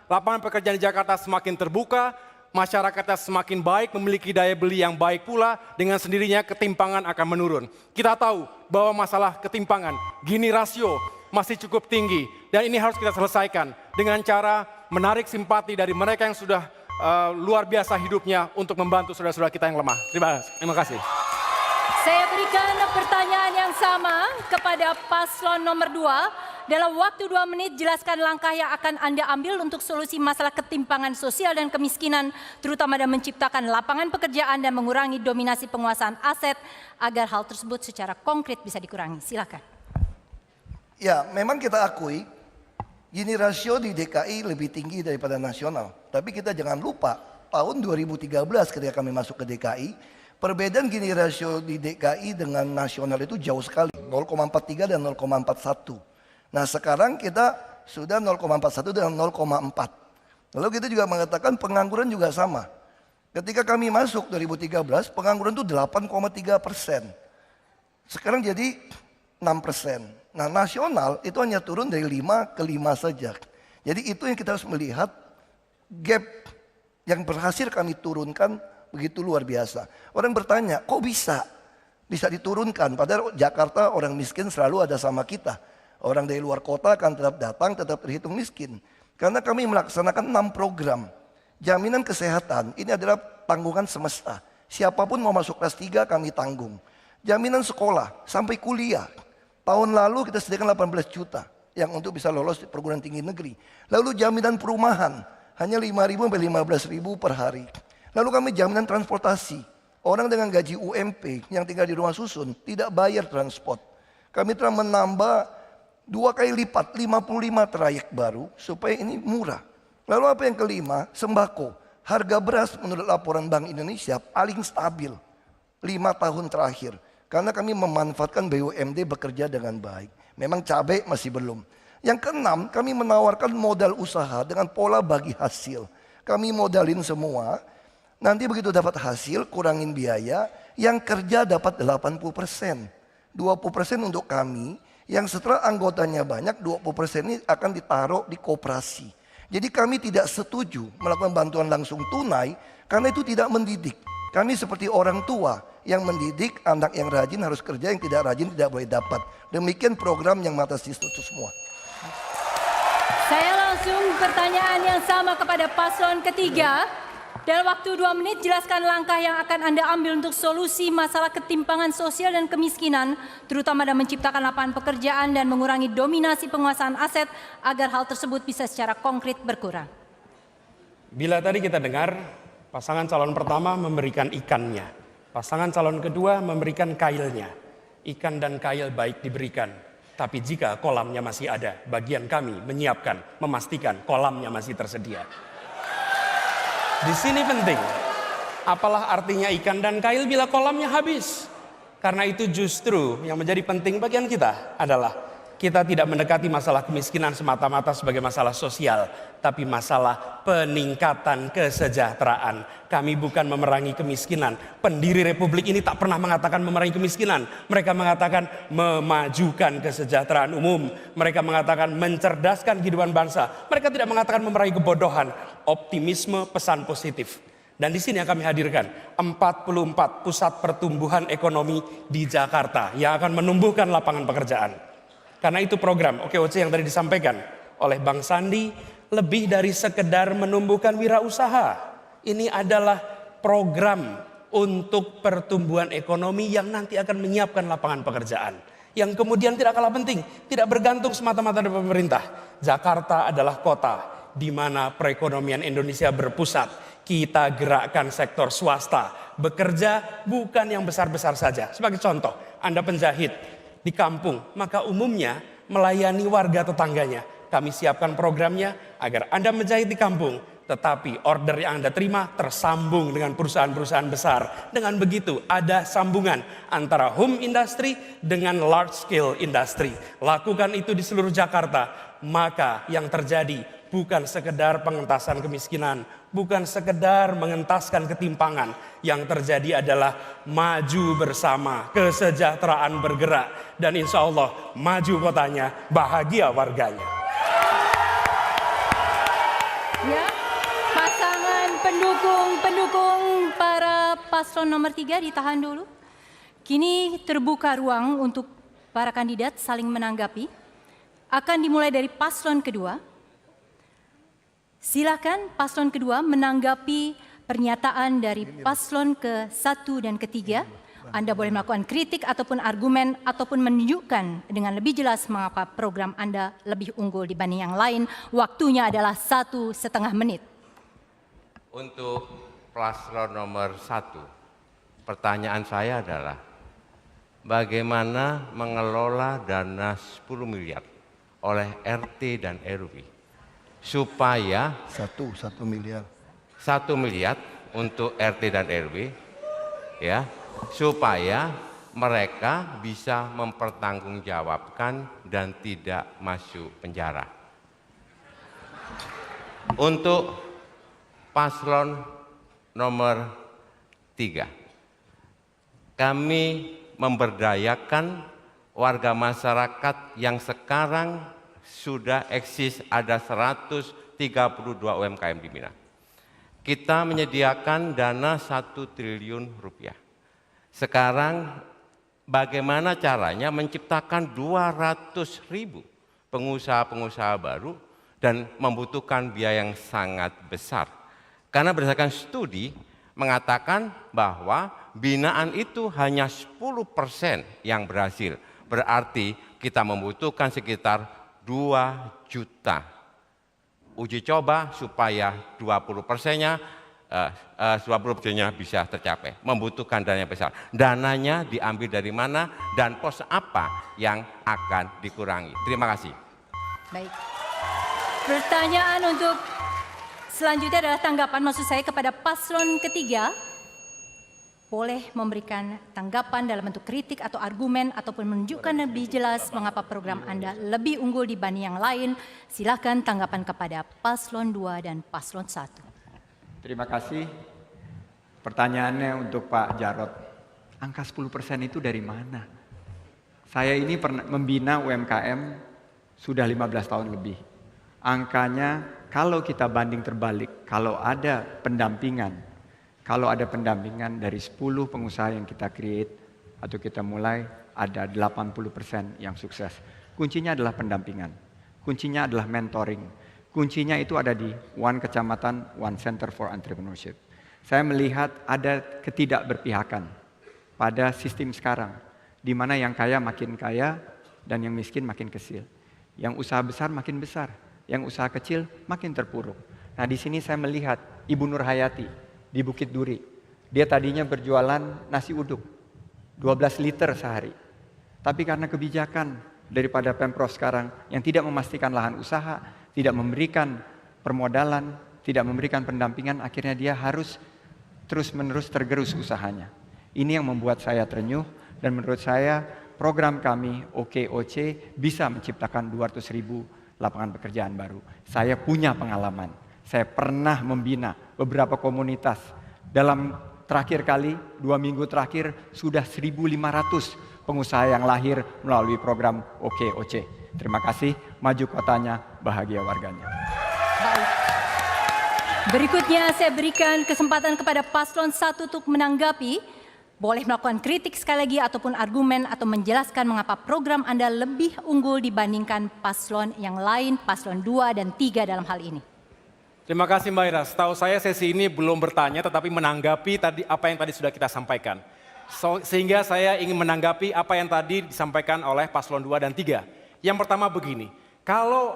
[SPEAKER 3] lapangan pekerjaan di Jakarta semakin terbuka, masyarakatnya semakin baik, memiliki daya beli yang baik pula, dengan sendirinya ketimpangan akan menurun. Kita tahu bahwa masalah ketimpangan, Gini rasio masih cukup tinggi dan ini harus kita selesaikan dengan cara menarik simpati dari mereka yang sudah luar biasa hidupnya untuk membantu saudara-saudara kita yang lemah. Terima kasih.
[SPEAKER 1] Saya berikan pertanyaan yang sama kepada paslon nomor 2. Dalam waktu 2 menit, jelaskan langkah yang akan Anda ambil untuk solusi masalah ketimpangan sosial dan kemiskinan, terutama dalam menciptakan lapangan pekerjaan dan mengurangi dominasi penguasaan aset, agar hal tersebut secara konkret bisa dikurangi. Silakan.
[SPEAKER 4] Ya, memang kita akui, Gini rasio di DKI lebih tinggi daripada nasional. Tapi kita jangan lupa, tahun 2013 ketika kami masuk ke DKI, perbedaan Gini rasio di DKI dengan nasional itu jauh sekali, 0,43 dan 0,41. Nah sekarang kita sudah 0,41 dan 0,4. Lalu kita juga mengatakan pengangguran juga sama. Ketika kami masuk 2013, pengangguran itu 8,3%. Sekarang jadi 6%. Nah nasional itu hanya turun dari 5 ke 5 saja. Jadi itu yang kita harus melihat, gap yang berhasil kami turunkan begitu luar biasa. Orang bertanya, kok bisa diturunkan? Padahal Jakarta orang miskin selalu ada sama kita. Orang dari luar kota akan tetap datang, tetap terhitung miskin. Karena kami melaksanakan 6 program. Jaminan kesehatan, ini adalah tanggungan semesta. Siapapun mau masuk kelas 3 kami tanggung. Jaminan sekolah, sampai kuliah. Tahun lalu kita sediakan 18 juta yang untuk bisa lolos di perguruan tinggi negeri. Lalu jaminan perumahan hanya 5.000 sampai 15.000 per hari. Lalu kami jaminan transportasi. Orang dengan gaji UMP yang tinggal di rumah susun tidak bayar transport. Kami telah menambah 2 kali lipat 55 trayek baru supaya ini murah. Lalu apa yang kelima? Sembako. Harga beras menurut laporan Bank Indonesia paling stabil 5 tahun terakhir. Karena kami memanfaatkan BUMD bekerja dengan baik. Memang cabai masih belum. Yang keenam, kami menawarkan modal usaha dengan pola bagi hasil. Kami modalin semua. Nanti begitu dapat hasil, kurangin biaya. Yang kerja dapat 80%. 20% untuk kami. Yang setelah anggotanya banyak, 20% ini akan ditaruh di koperasi. Jadi kami tidak setuju melakukan bantuan langsung tunai karena itu tidak mendidik. Kami seperti orang tua yang mendidik anak yang rajin harus kerja, yang tidak rajin tidak boleh dapat. Demikian program yang mengatasi itu semua.
[SPEAKER 1] Saya langsung pertanyaan yang sama kepada paslon ketiga. Dalam waktu 2 menit jelaskan langkah yang akan Anda ambil untuk solusi masalah ketimpangan sosial dan kemiskinan, terutama dalam menciptakan lapangan pekerjaan dan mengurangi dominasi penguasaan aset agar hal tersebut bisa secara konkret berkurang.
[SPEAKER 5] Bila tadi kita dengar pasangan calon pertama memberikan ikannya, pasangan calon kedua memberikan kailnya. Ikan dan kail baik diberikan, tapi jika kolamnya masih ada, bagian kami menyiapkan, memastikan kolamnya masih tersedia. Di sini penting, apalah artinya ikan dan kail bila kolamnya habis? Karena itu justru yang menjadi penting bagian kita adalah kita tidak mendekati masalah kemiskinan semata-mata sebagai masalah sosial, tapi masalah peningkatan kesejahteraan. Kami bukan memerangi kemiskinan. Pendiri Republik ini tak pernah mengatakan memerangi kemiskinan. Mereka mengatakan memajukan kesejahteraan umum. Mereka mengatakan mencerdaskan kehidupan bangsa. Mereka tidak mengatakan memerangi kebodohan. Optimisme, pesan positif. Dan di sini yang kami hadirkan 44 pusat pertumbuhan ekonomi di Jakarta yang akan menumbuhkan lapangan pekerjaan. Karena itu program OKOC yang tadi disampaikan oleh Bang Sandi lebih dari sekedar menumbuhkan wirausaha. Ini adalah program untuk pertumbuhan ekonomi yang nanti akan menyiapkan lapangan pekerjaan. Yang kemudian tidak kalah penting, tidak bergantung semata-mata dari pemerintah. Jakarta adalah kota di mana perekonomian Indonesia berpusat. Kita gerakkan sektor swasta, bekerja bukan yang besar-besar saja. Sebagai contoh, Anda penjahit di kampung, maka umumnya melayani warga tetangganya. Kami siapkan programnya agar Anda menjahit di kampung, tetapi order yang Anda terima tersambung dengan perusahaan-perusahaan besar. Dengan begitu ada sambungan antara home industry dengan large scale industry. Lakukan itu di seluruh Jakarta, maka yang terjadi bukan sekedar pengentasan kemiskinan, bukan sekedar mengentaskan ketimpangan. Yang terjadi adalah maju bersama, kesejahteraan bergerak, dan insya Allah maju kotanya, bahagia warganya.
[SPEAKER 1] Ya, pasangan pendukung para paslon nomor 3 ditahan dulu. Kini terbuka ruang untuk para kandidat saling menanggapi. Akan dimulai dari paslon kedua. Silakan paslon kedua menanggapi pernyataan dari paslon ke-1 dan ke-3. Anda boleh melakukan kritik ataupun argumen ataupun menunjukkan dengan lebih jelas mengapa program Anda lebih unggul dibanding yang lain. Waktunya adalah 1,5 menit.
[SPEAKER 6] Untuk paslon nomor 1, pertanyaan saya adalah bagaimana mengelola dana 10 miliar oleh RT dan RW supaya
[SPEAKER 4] 1 miliar.
[SPEAKER 6] 1 miliar untuk RT dan RW, ya, supaya mereka bisa mempertanggungjawabkan dan tidak masuk penjara. Untuk paslon nomor 3, kami memberdayakan warga masyarakat yang sekarang sudah eksis, ada 132 UMKM di Minang. Kita menyediakan dana 1 triliun rupiah. Sekarang bagaimana caranya menciptakan 200.000 pengusaha-pengusaha baru dan membutuhkan biaya yang sangat besar. Karena berdasarkan studi mengatakan bahwa binaan itu hanya 10% yang berhasil. Berarti kita membutuhkan sekitar 2 juta uji coba supaya 20%-nya 20%-nya bisa tercapai. Membutuhkan dana yang besar. Dananya diambil dari mana dan pos apa yang akan dikurangi. Terima kasih.
[SPEAKER 1] Baik. Pertanyaan untuk selanjutnya adalah tanggapan maksud saya kepada paslon ketiga. Boleh memberikan tanggapan dalam bentuk kritik atau argumen ataupun menunjukkan lebih jelas mengapa program Anda lebih unggul dibanding yang lain. Silakan tanggapan kepada paslon 2 dan paslon 1.
[SPEAKER 7] Terima kasih. Pertanyaannya untuk Pak Jarod. Angka 10% itu dari mana? Saya ini pernah membina UMKM sudah 15 tahun lebih. Angkanya kalau kita banding terbalik, kalau ada pendampingan dari 10 pengusaha yang kita create atau kita mulai, ada 80% yang sukses. Kuncinya adalah pendampingan, kuncinya adalah mentoring, kuncinya itu ada di One Kecamatan, One Center for Entrepreneurship. Saya melihat ada ketidakberpihakan pada sistem sekarang, di mana yang kaya makin kaya dan yang miskin makin kecil. Yang usaha besar makin besar, yang usaha kecil makin terpuruk. Nah di sini saya melihat Ibu Nur Hayati di Bukit Duri. Dia tadinya berjualan nasi uduk 12 liter sehari. Tapi karena kebijakan daripada Pemprov sekarang yang tidak memastikan lahan usaha, tidak memberikan permodalan, tidak memberikan pendampingan, akhirnya dia harus terus-menerus tergerus usahanya. Ini yang membuat saya terenyuh dan menurut saya program kami OKOC bisa menciptakan 200.000 lapangan pekerjaan baru. Saya punya pengalaman. Saya pernah membina beberapa komunitas. Dalam terakhir kali, 2 minggu terakhir, sudah 1.500 pengusaha yang lahir melalui program OKOC. Terima kasih, maju kotanya, bahagia warganya.
[SPEAKER 1] Baik. Berikutnya saya berikan kesempatan kepada paslon 1 untuk menanggapi. Boleh melakukan kritik sekali lagi ataupun argumen atau menjelaskan mengapa program Anda lebih unggul dibandingkan paslon yang lain, paslon 2 dan 3 dalam hal ini.
[SPEAKER 3] Terima kasih Mbak Ira. Setahu saya sesi ini belum bertanya tetapi menanggapi tadi apa yang tadi sudah kita sampaikan. Sehingga saya ingin menanggapi apa yang tadi disampaikan oleh paslon 2 dan 3. Yang pertama begini, kalau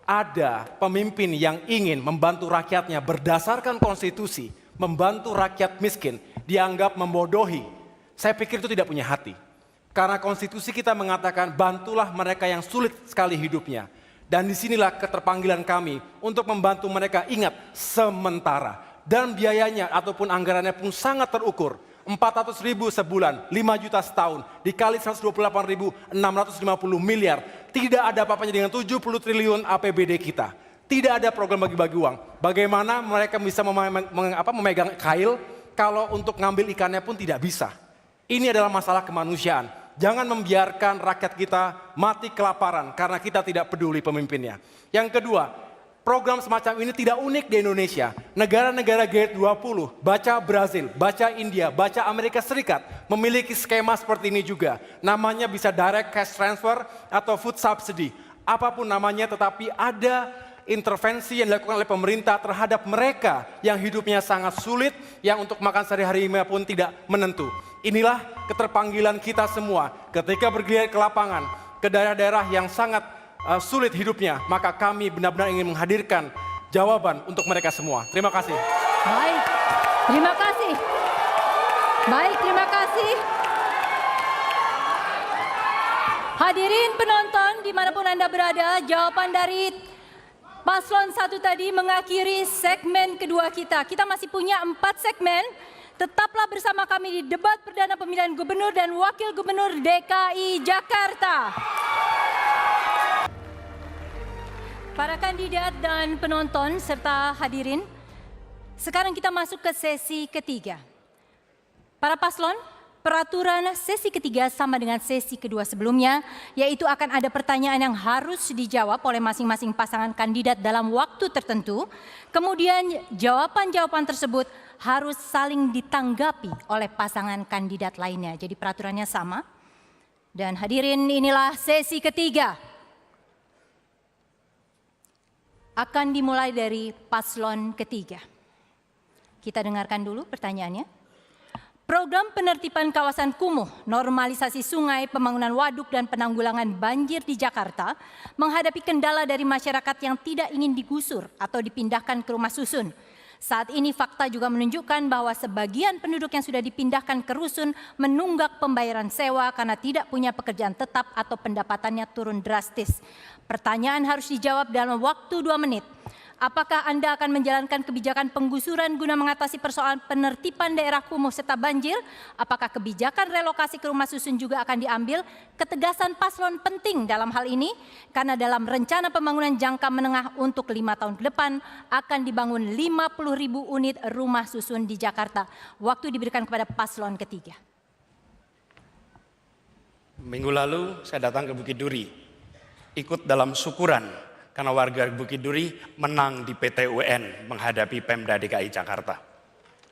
[SPEAKER 3] ada pemimpin yang ingin membantu rakyatnya berdasarkan konstitusi, membantu rakyat miskin, dianggap membodohi. Saya pikir itu tidak punya hati. Karena konstitusi kita mengatakan bantulah mereka yang sulit sekali hidupnya. Dan disinilah keterpanggilan kami untuk membantu mereka, ingat sementara. Dan biayanya ataupun anggarannya pun sangat terukur. 400.000 sebulan, 5 juta setahun, dikali 128.650 miliar. Tidak ada apa-apanya dengan 70 triliun APBD kita. Tidak ada program bagi-bagi uang. Bagaimana mereka bisa memegang kail kalau untuk ngambil ikannya pun tidak bisa. Ini adalah masalah kemanusiaan. Jangan membiarkan rakyat kita mati kelaparan karena kita tidak peduli pemimpinnya. Yang kedua, program semacam ini tidak unik di Indonesia. Negara-negara G20, baca Brazil, baca India, baca Amerika Serikat memiliki skema seperti ini juga. Namanya bisa direct cash transfer atau food subsidy. Apapun namanya tetapi ada intervensi yang dilakukan oleh pemerintah terhadap mereka yang hidupnya sangat sulit, yang untuk makan sehari-harinya pun tidak menentu. Inilah keterpanggilan kita semua ketika bergerak ke lapangan, ke daerah-daerah yang sangat sulit hidupnya, maka kami benar-benar ingin menghadirkan jawaban untuk mereka semua. Terima kasih.
[SPEAKER 1] Baik, terima kasih. Baik, terima kasih. Hadirin penonton dimanapun Anda berada, jawaban dari paslon 1 tadi mengakhiri segmen kedua kita. Kita masih punya 4 segmen. Tetaplah bersama kami di debat perdana pemilihan gubernur dan wakil gubernur DKI Jakarta. Para kandidat dan penonton serta hadirin, sekarang kita masuk ke sesi ketiga. Para paslon, peraturan sesi ketiga sama dengan sesi kedua sebelumnya, yaitu akan ada pertanyaan yang harus dijawab oleh masing-masing pasangan kandidat dalam waktu tertentu. Kemudian jawaban-jawaban tersebut harus saling ditanggapi oleh pasangan kandidat lainnya. Jadi peraturannya sama. Dan hadirin, inilah sesi ketiga. Akan dimulai dari paslon ketiga. Kita dengarkan dulu pertanyaannya. Program penertiban kawasan kumuh, normalisasi sungai, pembangunan waduk dan penanggulangan banjir di Jakarta menghadapi kendala dari masyarakat yang tidak ingin digusur atau dipindahkan ke rumah susun. Saat ini fakta juga menunjukkan bahwa sebagian penduduk yang sudah dipindahkan ke rusun menunggak pembayaran sewa karena tidak punya pekerjaan tetap atau pendapatannya turun drastis. Pertanyaan harus dijawab dalam waktu 2 menit. Apakah Anda akan menjalankan kebijakan penggusuran guna mengatasi persoalan penertiban daerah kumuh serta banjir? Apakah kebijakan relokasi ke rumah susun juga akan diambil? Ketegasan paslon penting dalam hal ini, karena dalam rencana pembangunan jangka menengah untuk 5 tahun ke depan akan dibangun 50.000 unit rumah susun di Jakarta. Waktu diberikan kepada paslon ketiga.
[SPEAKER 5] Minggu lalu saya datang ke Bukit Duri, ikut dalam syukuran karena warga Bukit Duri menang di PT UN menghadapi Pemda DKI Jakarta.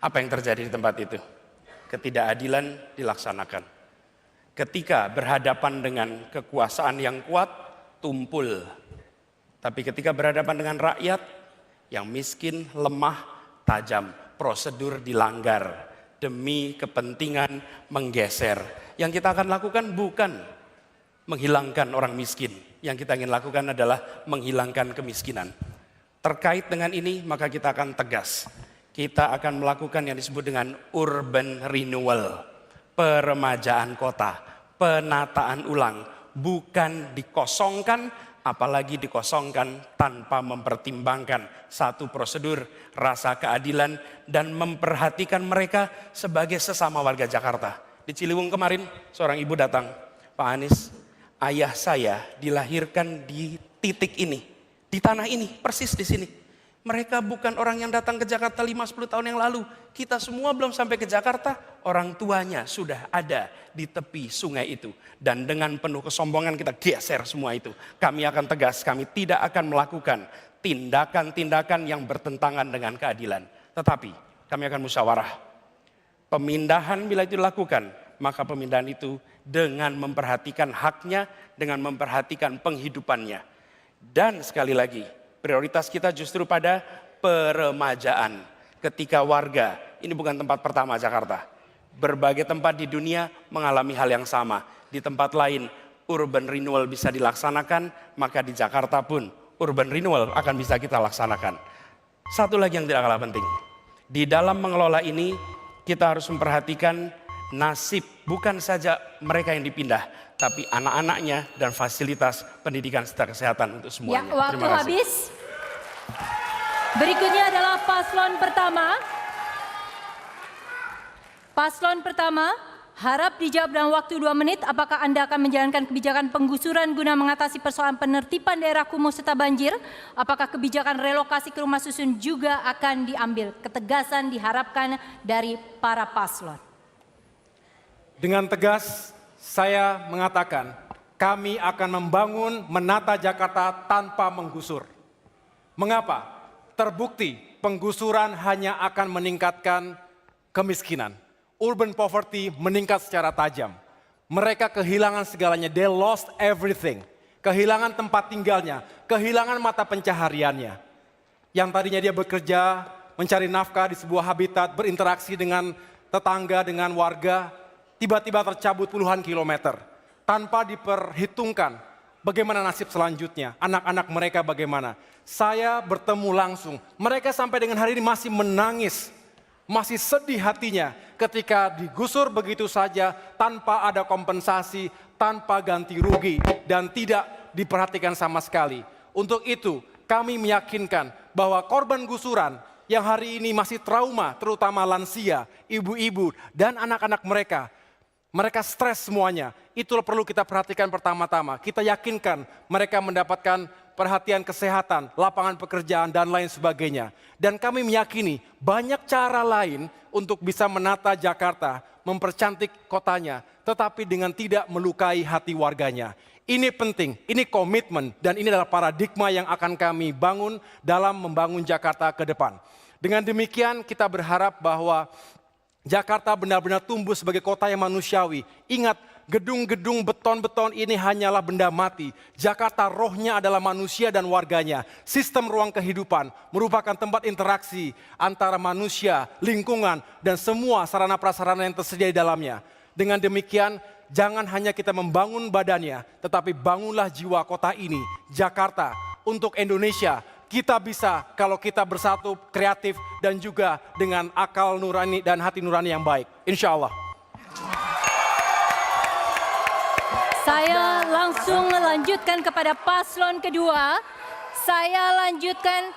[SPEAKER 5] Apa yang terjadi di tempat itu? Ketidakadilan dilaksanakan. Ketika berhadapan dengan kekuasaan yang kuat, tumpul. Tapi ketika berhadapan dengan rakyat yang miskin, lemah, tajam, prosedur dilanggar demi kepentingan menggeser. Yang kita akan lakukan bukan menghilangkan orang miskin. Yang kita ingin lakukan adalah menghilangkan kemiskinan. Terkait dengan ini, maka kita akan tegas. Kita akan melakukan yang disebut dengan urban renewal, peremajaan kota, penataan ulang, bukan dikosongkan, apalagi dikosongkan tanpa mempertimbangkan satu prosedur, rasa keadilan, dan memperhatikan mereka sebagai sesama warga Jakarta. Di Ciliwung kemarin, seorang ibu datang, Pak Anies, ayah saya dilahirkan di titik ini, di tanah ini, persis di sini. Mereka bukan orang yang datang ke Jakarta 5-10 tahun yang lalu. Kita semua belum sampai ke Jakarta, orang tuanya sudah ada di tepi sungai itu. Dan dengan penuh kesombongan kita geser semua itu. Kami akan tegas, kami tidak akan melakukan tindakan-tindakan yang bertentangan dengan keadilan. Tetapi kami akan musyawarah. Pemindahan bila itu dilakukan, maka pemindahan itu dengan memperhatikan haknya, dengan memperhatikan penghidupannya. Dan sekali lagi, prioritas kita justru pada peremajaan. Ketika warga, ini bukan tempat pertama Jakarta. Berbagai tempat di dunia mengalami hal yang sama. Di tempat lain, urban renewal bisa dilaksanakan, maka di Jakarta pun urban renewal akan bisa kita laksanakan. Satu lagi yang tidak kalah penting. Di dalam mengelola ini, kita harus memperhatikan nasib bukan saja mereka yang dipindah, tapi anak-anaknya dan fasilitas pendidikan serta kesehatan untuk semuanya.
[SPEAKER 1] Ya, waktu habis. Berikutnya adalah paslon pertama. Paslon pertama, harap dijawab dalam waktu 2 menit. Apakah Anda akan menjalankan kebijakan penggusuran guna mengatasi persoalan penertiban daerah kumuh serta banjir? Apakah kebijakan relokasi ke rumah susun juga akan diambil? Ketegasan diharapkan dari para paslon.
[SPEAKER 3] Dengan tegas, saya mengatakan, kami akan membangun, menata Jakarta tanpa menggusur. Mengapa? Terbukti penggusuran hanya akan meningkatkan kemiskinan. Urban poverty meningkat secara tajam. Mereka kehilangan segalanya, they lost everything. Kehilangan tempat tinggalnya, kehilangan mata pencahariannya. Yang tadinya dia bekerja, mencari nafkah di sebuah habitat, berinteraksi dengan tetangga, dengan warga, tiba-tiba tercabut puluhan kilometer. Tanpa diperhitungkan bagaimana nasib selanjutnya, anak-anak mereka bagaimana. Saya bertemu langsung, mereka sampai dengan hari ini masih menangis, masih sedih hatinya ketika digusur begitu saja tanpa ada kompensasi, tanpa ganti rugi, dan tidak diperhatikan sama sekali. Untuk itu kami meyakinkan bahwa korban gusuran yang hari ini masih trauma, terutama lansia, ibu-ibu, dan anak-anak mereka stres semuanya. Itu perlu kita perhatikan pertama-tama. Kita yakinkan mereka mendapatkan perhatian kesehatan, lapangan pekerjaan, dan lain sebagainya. Dan kami meyakini banyak cara lain untuk bisa menata Jakarta, mempercantik kotanya, tetapi dengan tidak melukai hati warganya. Ini penting, ini komitmen, dan ini adalah paradigma yang akan kami bangun dalam membangun Jakarta ke depan. Dengan demikian kita berharap bahwa Jakarta benar-benar tumbuh sebagai kota yang manusiawi. Ingat, gedung-gedung beton-beton ini hanyalah benda mati. Jakarta rohnya adalah manusia dan warganya. Sistem ruang kehidupan merupakan tempat interaksi antara manusia, lingkungan, dan semua sarana prasarana yang tersedia di dalamnya. Dengan demikian, jangan hanya kita membangun badannya, tetapi bangunlah jiwa kota ini, Jakarta, untuk Indonesia. Kita bisa kalau kita bersatu, kreatif, dan juga dengan akal nurani dan hati nurani yang baik. Insya Allah.
[SPEAKER 1] Saya langsung melanjutkan kepada paslon kedua. Saya lanjutkan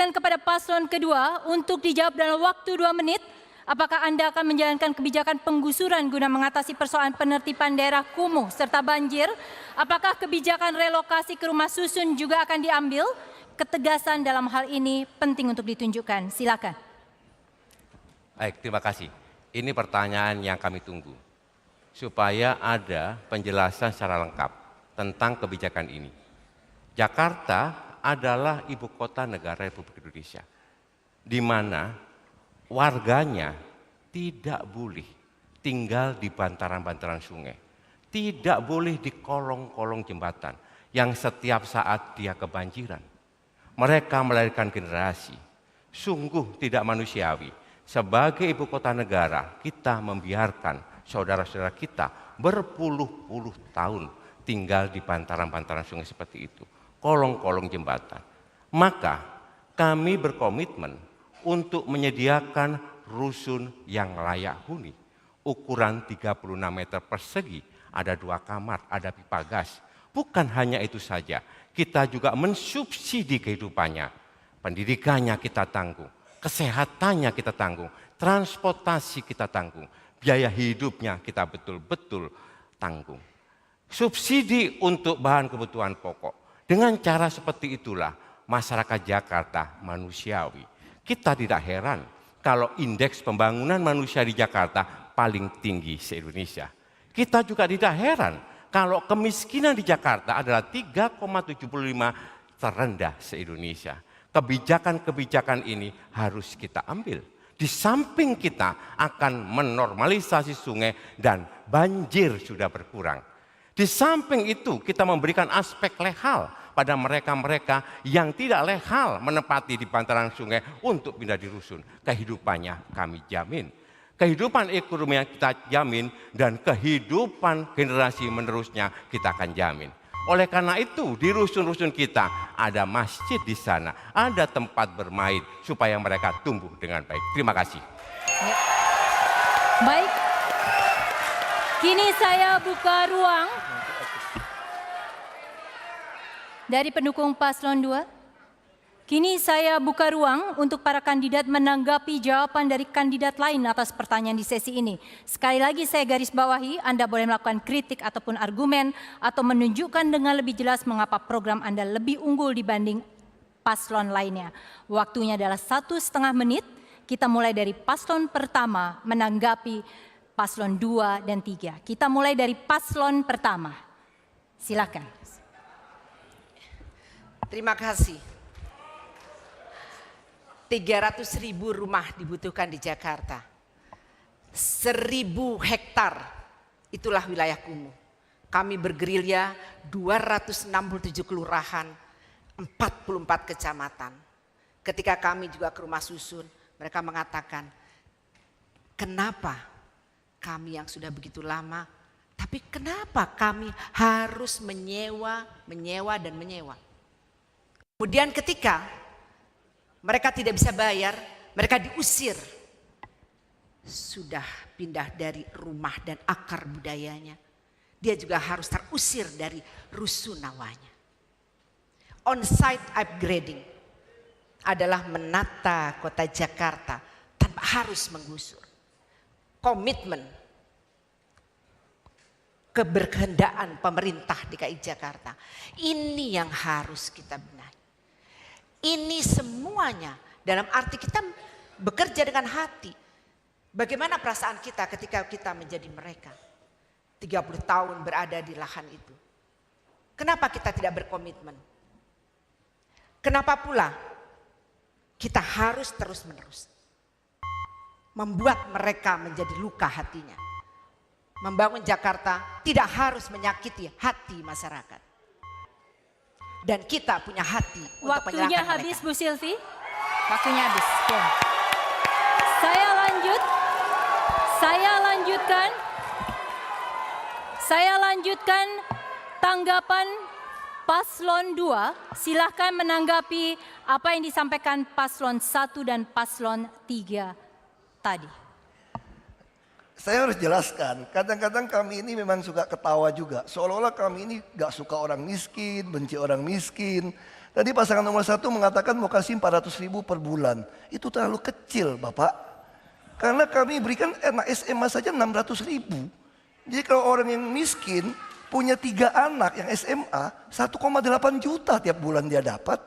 [SPEAKER 1] kepada paslon kedua untuk dijawab dalam waktu 2 menit. Apakah Anda akan menjalankan kebijakan penggusuran guna mengatasi persoalan penertiban daerah kumuh serta banjir? Apakah kebijakan relokasi ke rumah susun juga akan diambil? Ketegasan dalam hal ini penting untuk ditunjukkan. Silakan.
[SPEAKER 6] Baik, terima kasih. Ini pertanyaan yang kami tunggu. Supaya ada penjelasan secara lengkap tentang kebijakan ini. Jakarta adalah ibu kota negara Republik Indonesia. Di mana warganya tidak boleh tinggal di bantaran-bantaran sungai. Tidak boleh di kolong-kolong jembatan yang setiap saat dia kebanjiran. Mereka melahirkan generasi. Sungguh tidak manusiawi. Sebagai ibu kota negara, kita membiarkan saudara-saudara kita berpuluh-puluh tahun tinggal di bantaran-bantaran sungai seperti itu. Kolong-kolong jembatan. Maka kami berkomitmen untuk menyediakan rusun yang layak huni. Ukuran 36 meter persegi, ada 2 kamar, ada pipa gas. Bukan hanya itu saja, kita juga mensubsidi kehidupannya. Pendidikannya kita tanggung, kesehatannya kita tanggung, transportasi kita tanggung, biaya hidupnya kita betul-betul tanggung. Subsidi untuk bahan kebutuhan pokok. Dengan cara seperti itulah masyarakat Jakarta manusiawi. Kita tidak heran kalau indeks pembangunan manusia di Jakarta paling tinggi se-Indonesia. Kita juga tidak heran kalau kemiskinan di Jakarta adalah 3,75 terendah se-Indonesia. Kebijakan-kebijakan ini harus kita ambil. Di samping kita akan menormalisasi sungai dan banjir sudah berkurang. Di samping itu kita memberikan aspek legal pada mereka-mereka yang tidak legal menempati di bantaran sungai untuk pindah di rusun. Kehidupannya kami jamin. Kehidupan ekonomi yang kita jamin dan kehidupan generasi menerusnya kita akan jamin. Oleh karena itu di rusun-rusun kita ada masjid di sana, ada tempat bermain supaya mereka tumbuh dengan baik. Terima kasih.
[SPEAKER 1] Ya. Baik, kini saya buka ruang dari pendukung paslon 2. Kini saya buka ruang untuk para kandidat menanggapi jawaban dari kandidat lain atas pertanyaan di sesi ini. Sekali lagi saya garis bawahi, Anda boleh melakukan kritik ataupun argumen atau menunjukkan dengan lebih jelas mengapa program Anda lebih unggul dibanding paslon lainnya. Waktunya adalah 1,5 menit. Kita mulai dari paslon pertama menanggapi paslon 2 dan 3. Kita mulai dari paslon pertama. Silakan.
[SPEAKER 8] Terima kasih. 300.000 rumah dibutuhkan di Jakarta. 1.000 hektar itulah wilayah kumuh. Kami bergerilya 267 kelurahan, 44 kecamatan. Ketika kami juga ke rumah susun, mereka mengatakan, kenapa kami yang sudah begitu lama, tapi kenapa kami harus menyewa. Kemudian ketika mereka tidak bisa bayar, mereka diusir. Sudah pindah dari rumah dan akar budayanya. Dia juga harus terusir dari rusunawanya. On-site upgrading adalah menata kota Jakarta tanpa harus menggusur. Komitmen keberkehendaan pemerintah DKI Jakarta. Ini yang harus kita benahi. Ini semuanya dalam arti kita bekerja dengan hati. Bagaimana perasaan kita ketika kita menjadi mereka? 30 tahun berada di lahan itu. Kenapa kita tidak berkomitmen? Kenapa pula kita harus terus-menerus? membuat mereka menjadi luka hatinya. Membangun Jakarta tidak harus menyakiti hati masyarakat. Dan kita punya hati untuk
[SPEAKER 1] Waktunya
[SPEAKER 8] menyerahkan
[SPEAKER 1] habis
[SPEAKER 8] mereka.
[SPEAKER 1] Bu Silvi. Waktunya habis. Oke. Saya lanjutkan tanggapan Paslon 2. Silahkan menanggapi apa yang disampaikan Paslon 1 dan Paslon 3 tadi.
[SPEAKER 4] Saya harus jelaskan, kadang-kadang kami ini memang suka ketawa juga. Seolah-olah kami ini gak suka orang miskin, benci orang miskin. Tadi pasangan nomor 1 mengatakan mau kasih 400.000 per bulan. Itu terlalu kecil Bapak. Karena kami berikan anak SMA saja 600.000. Jadi kalau orang yang miskin punya 3 anak yang SMA, 1,8 juta tiap bulan dia dapat.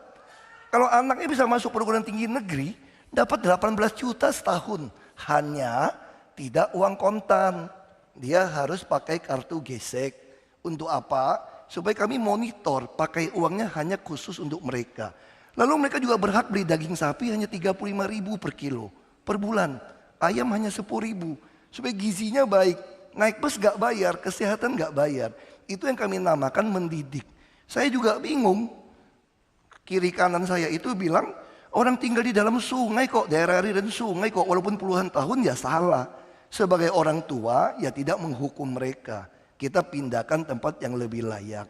[SPEAKER 4] Kalau anaknya bisa masuk perguruan tinggi negeri, dapat 18 juta setahun. Hanya tidak uang kontan, dia harus pakai kartu gesek. Untuk apa? Supaya kami monitor pakai uangnya hanya khusus untuk mereka. Lalu mereka juga berhak beli daging sapi hanya 35.000 per kilo per bulan. Ayam hanya 10.000 supaya gizinya baik. Naik bus gak bayar, kesehatan gak bayar. Itu yang kami namakan mendidik. Saya juga bingung. Kiri kanan saya itu bilang orang tinggal di dalam sungai kok, daerah aliran sungai kok, walaupun puluhan tahun ya salah. Sebagai orang tua ya tidak menghukum mereka. Kita pindahkan tempat yang lebih layak.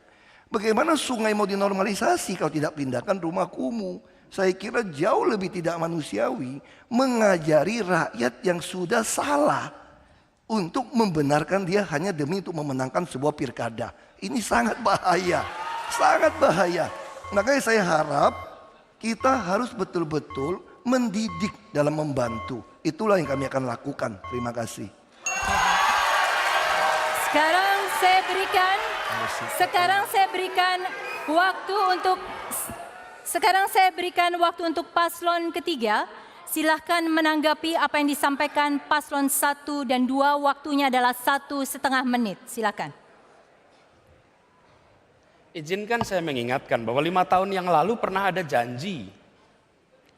[SPEAKER 4] Bagaimana sungai mau dinormalisasi kalau tidak pindahkan rumah kumuh? Saya kira jauh lebih tidak manusiawi mengajari rakyat yang sudah salah untuk membenarkan dia hanya demi untuk memenangkan sebuah pilkada. Ini sangat bahaya, sangat bahaya. Makanya saya harap kita harus betul-betul mendidik dalam membantu. Itulah yang kami akan lakukan. Terima kasih.
[SPEAKER 1] Sekarang saya berikan waktu untuk paslon ketiga. Silahkan menanggapi apa yang disampaikan paslon 1 dan 2. Waktunya adalah 1,5 menit. Silahkan.
[SPEAKER 5] Izinkan saya mengingatkan bahwa 5 tahun yang lalu pernah ada janji.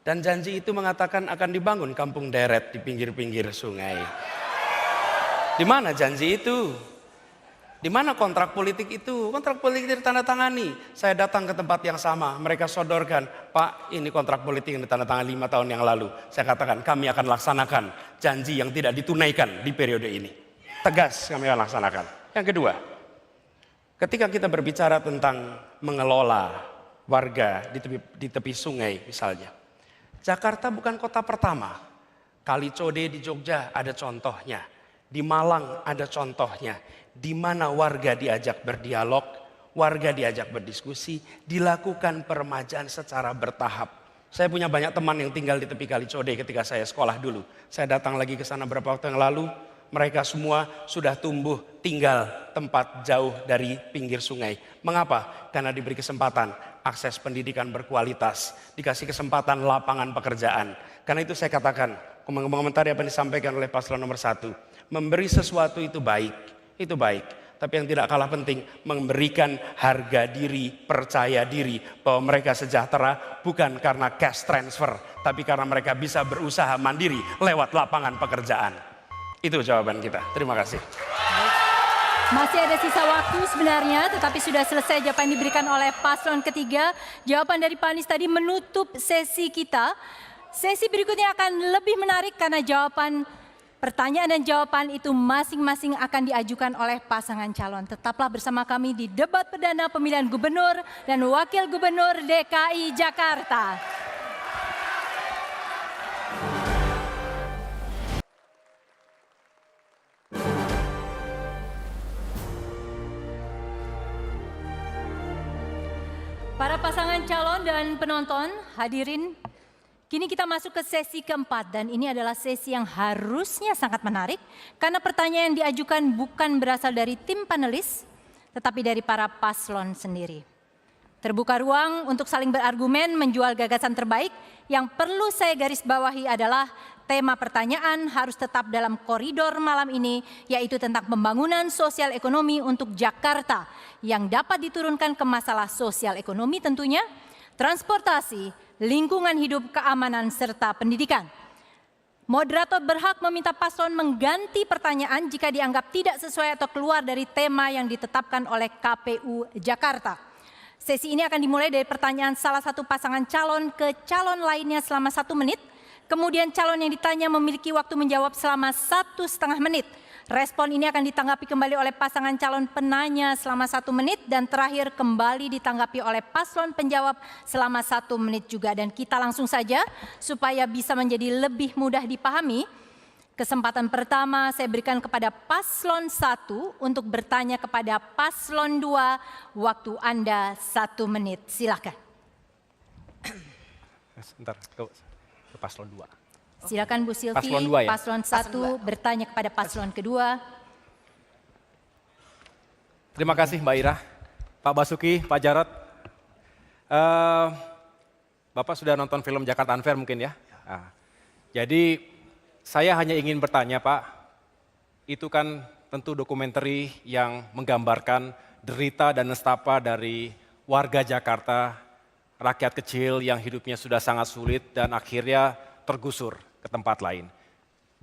[SPEAKER 5] Dan janji itu mengatakan akan dibangun kampung deret di pinggir-pinggir sungai. Di mana janji itu? Di mana kontrak politik itu? Kontrak politik ditandatangani. Saya datang ke tempat yang sama. Mereka sodorkan, Pak, ini kontrak politik yang ditandatangani 5 tahun yang lalu. Saya katakan, kami akan laksanakan janji yang tidak ditunaikan di periode ini. Tegas kami akan laksanakan. Yang kedua, ketika kita berbicara tentang mengelola warga di tepi sungai misalnya. Jakarta bukan kota pertama. Kali Code di Jogja ada contohnya. Di Malang ada contohnya. Di mana warga diajak berdialog, warga diajak berdiskusi, dilakukan peremajaan secara bertahap. Saya punya banyak teman yang tinggal di tepi Kali Code ketika saya sekolah dulu. Saya datang lagi ke sana beberapa waktu yang lalu. Mereka semua sudah tumbuh tinggal tempat jauh dari pinggir sungai. Mengapa? Karena diberi kesempatan akses pendidikan berkualitas, dikasih kesempatan lapangan pekerjaan. Karena itu saya katakan, mengomentari apa yang disampaikan oleh paslon nomor 1, memberi sesuatu itu baik. Tapi yang tidak kalah penting, memberikan harga diri, percaya diri bahwa mereka sejahtera bukan karena cash transfer, tapi karena mereka bisa berusaha mandiri lewat lapangan pekerjaan. Itu jawaban kita. Terima kasih.
[SPEAKER 1] Masih ada sisa waktu sebenarnya, tetapi sudah selesai jawaban yang diberikan oleh paslon ketiga. Jawaban dari Pak Anies tadi menutup sesi kita. Sesi berikutnya akan lebih menarik karena pertanyaan dan jawaban itu masing-masing akan diajukan oleh pasangan calon. Tetaplah bersama kami di debat perdana pemilihan gubernur dan wakil gubernur DKI Jakarta. Para pasangan calon dan penonton, hadirin, kini kita masuk ke sesi keempat dan ini adalah sesi yang harusnya sangat menarik karena pertanyaan yang diajukan bukan berasal dari tim panelis, tetapi dari para paslon sendiri. Terbuka ruang untuk saling berargumen menjual gagasan terbaik. Yang perlu saya garis bawahi adalah tema pertanyaan harus tetap dalam koridor malam ini, yaitu tentang pembangunan sosial ekonomi untuk Jakarta yang dapat diturunkan ke masalah sosial ekonomi tentunya, transportasi, lingkungan hidup, keamanan, serta pendidikan. Moderator berhak meminta paslon mengganti pertanyaan jika dianggap tidak sesuai atau keluar dari tema yang ditetapkan oleh KPU Jakarta. Sesi ini akan dimulai dari pertanyaan salah satu pasangan calon ke calon lainnya selama 1 menit. Kemudian calon yang ditanya memiliki waktu menjawab selama 1,5 menit. Respon ini akan ditanggapi kembali oleh pasangan calon penanya selama 1 menit dan terakhir kembali ditanggapi oleh paslon penjawab selama 1 menit juga. Dan kita langsung saja supaya bisa menjadi lebih mudah dipahami. Kesempatan pertama saya berikan kepada paslon 1 untuk bertanya kepada paslon 2. Waktu Anda 1 menit, silakan.
[SPEAKER 3] Sebentar, ke paslon 2.
[SPEAKER 1] Silakan Bu Silvi,
[SPEAKER 3] Paslon 2 ya?
[SPEAKER 1] paslon 1 bertanya kepada paslon kedua.
[SPEAKER 3] Terima kasih Mbak Ira, Pak Basuki, Pak Jarod. Bapak sudah nonton film Jakarta Unfair mungkin ya? Nah, jadi saya hanya ingin bertanya Pak, itu kan tentu dokumenter yang menggambarkan derita dan nestapa dari warga Jakarta, rakyat kecil yang hidupnya sudah sangat sulit dan akhirnya tergusur ke tempat lain.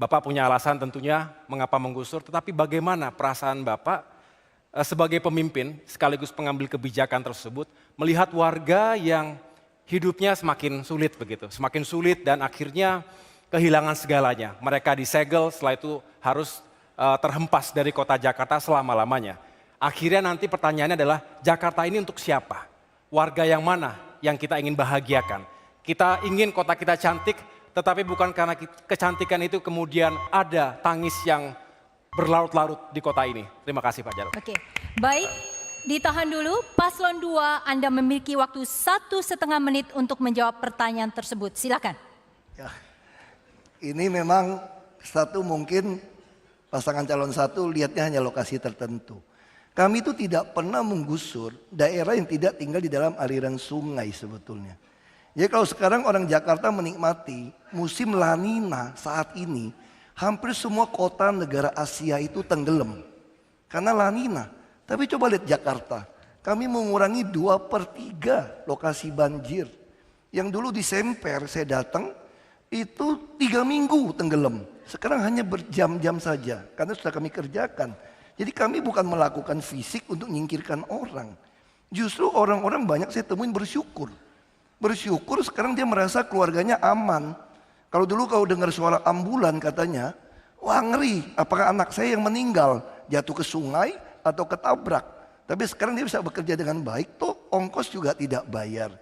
[SPEAKER 3] Bapak punya alasan tentunya mengapa menggusur, tetapi bagaimana perasaan Bapak sebagai pemimpin sekaligus pengambil kebijakan tersebut melihat warga yang hidupnya semakin sulit begitu, semakin sulit dan akhirnya kehilangan segalanya. Mereka disegel, setelah itu harus terhempas dari kota Jakarta selama-lamanya. Akhirnya nanti pertanyaannya adalah Jakarta ini untuk siapa? Warga yang mana yang kita ingin bahagiakan? Kita ingin kota kita cantik, tetapi bukan karena kecantikan itu kemudian ada tangis yang berlarut-larut di kota ini. Terima kasih Pak Jarod.
[SPEAKER 1] Oke, baik. Ditahan dulu, paslon 2 Anda memiliki waktu 1,5 menit untuk menjawab pertanyaan tersebut. Silakan.
[SPEAKER 4] Ya, ini memang satu mungkin pasangan calon 1 lihatnya hanya lokasi tertentu. Kami itu tidak pernah menggusur daerah yang tidak tinggal di dalam aliran sungai sebetulnya. Jadi kalau sekarang orang Jakarta menikmati musim La Nina saat ini, hampir semua kota negara Asia itu tenggelam. Karena La Nina. Tapi coba lihat Jakarta, kami mengurangi 2/3 lokasi banjir. Yang dulu di Semper saya datang, itu 3 minggu tenggelam. Sekarang hanya berjam-jam saja, karena sudah kami kerjakan. Jadi kami bukan melakukan fisik untuk menyingkirkan orang. Justru orang-orang banyak saya temuin bersyukur. Bersyukur sekarang dia merasa keluarganya aman. Kalau dulu kau dengar suara ambulan katanya, wah ngeri, apakah anak saya yang meninggal jatuh ke sungai atau ketabrak. Tapi sekarang dia bisa bekerja dengan baik, toh ongkos juga tidak bayar.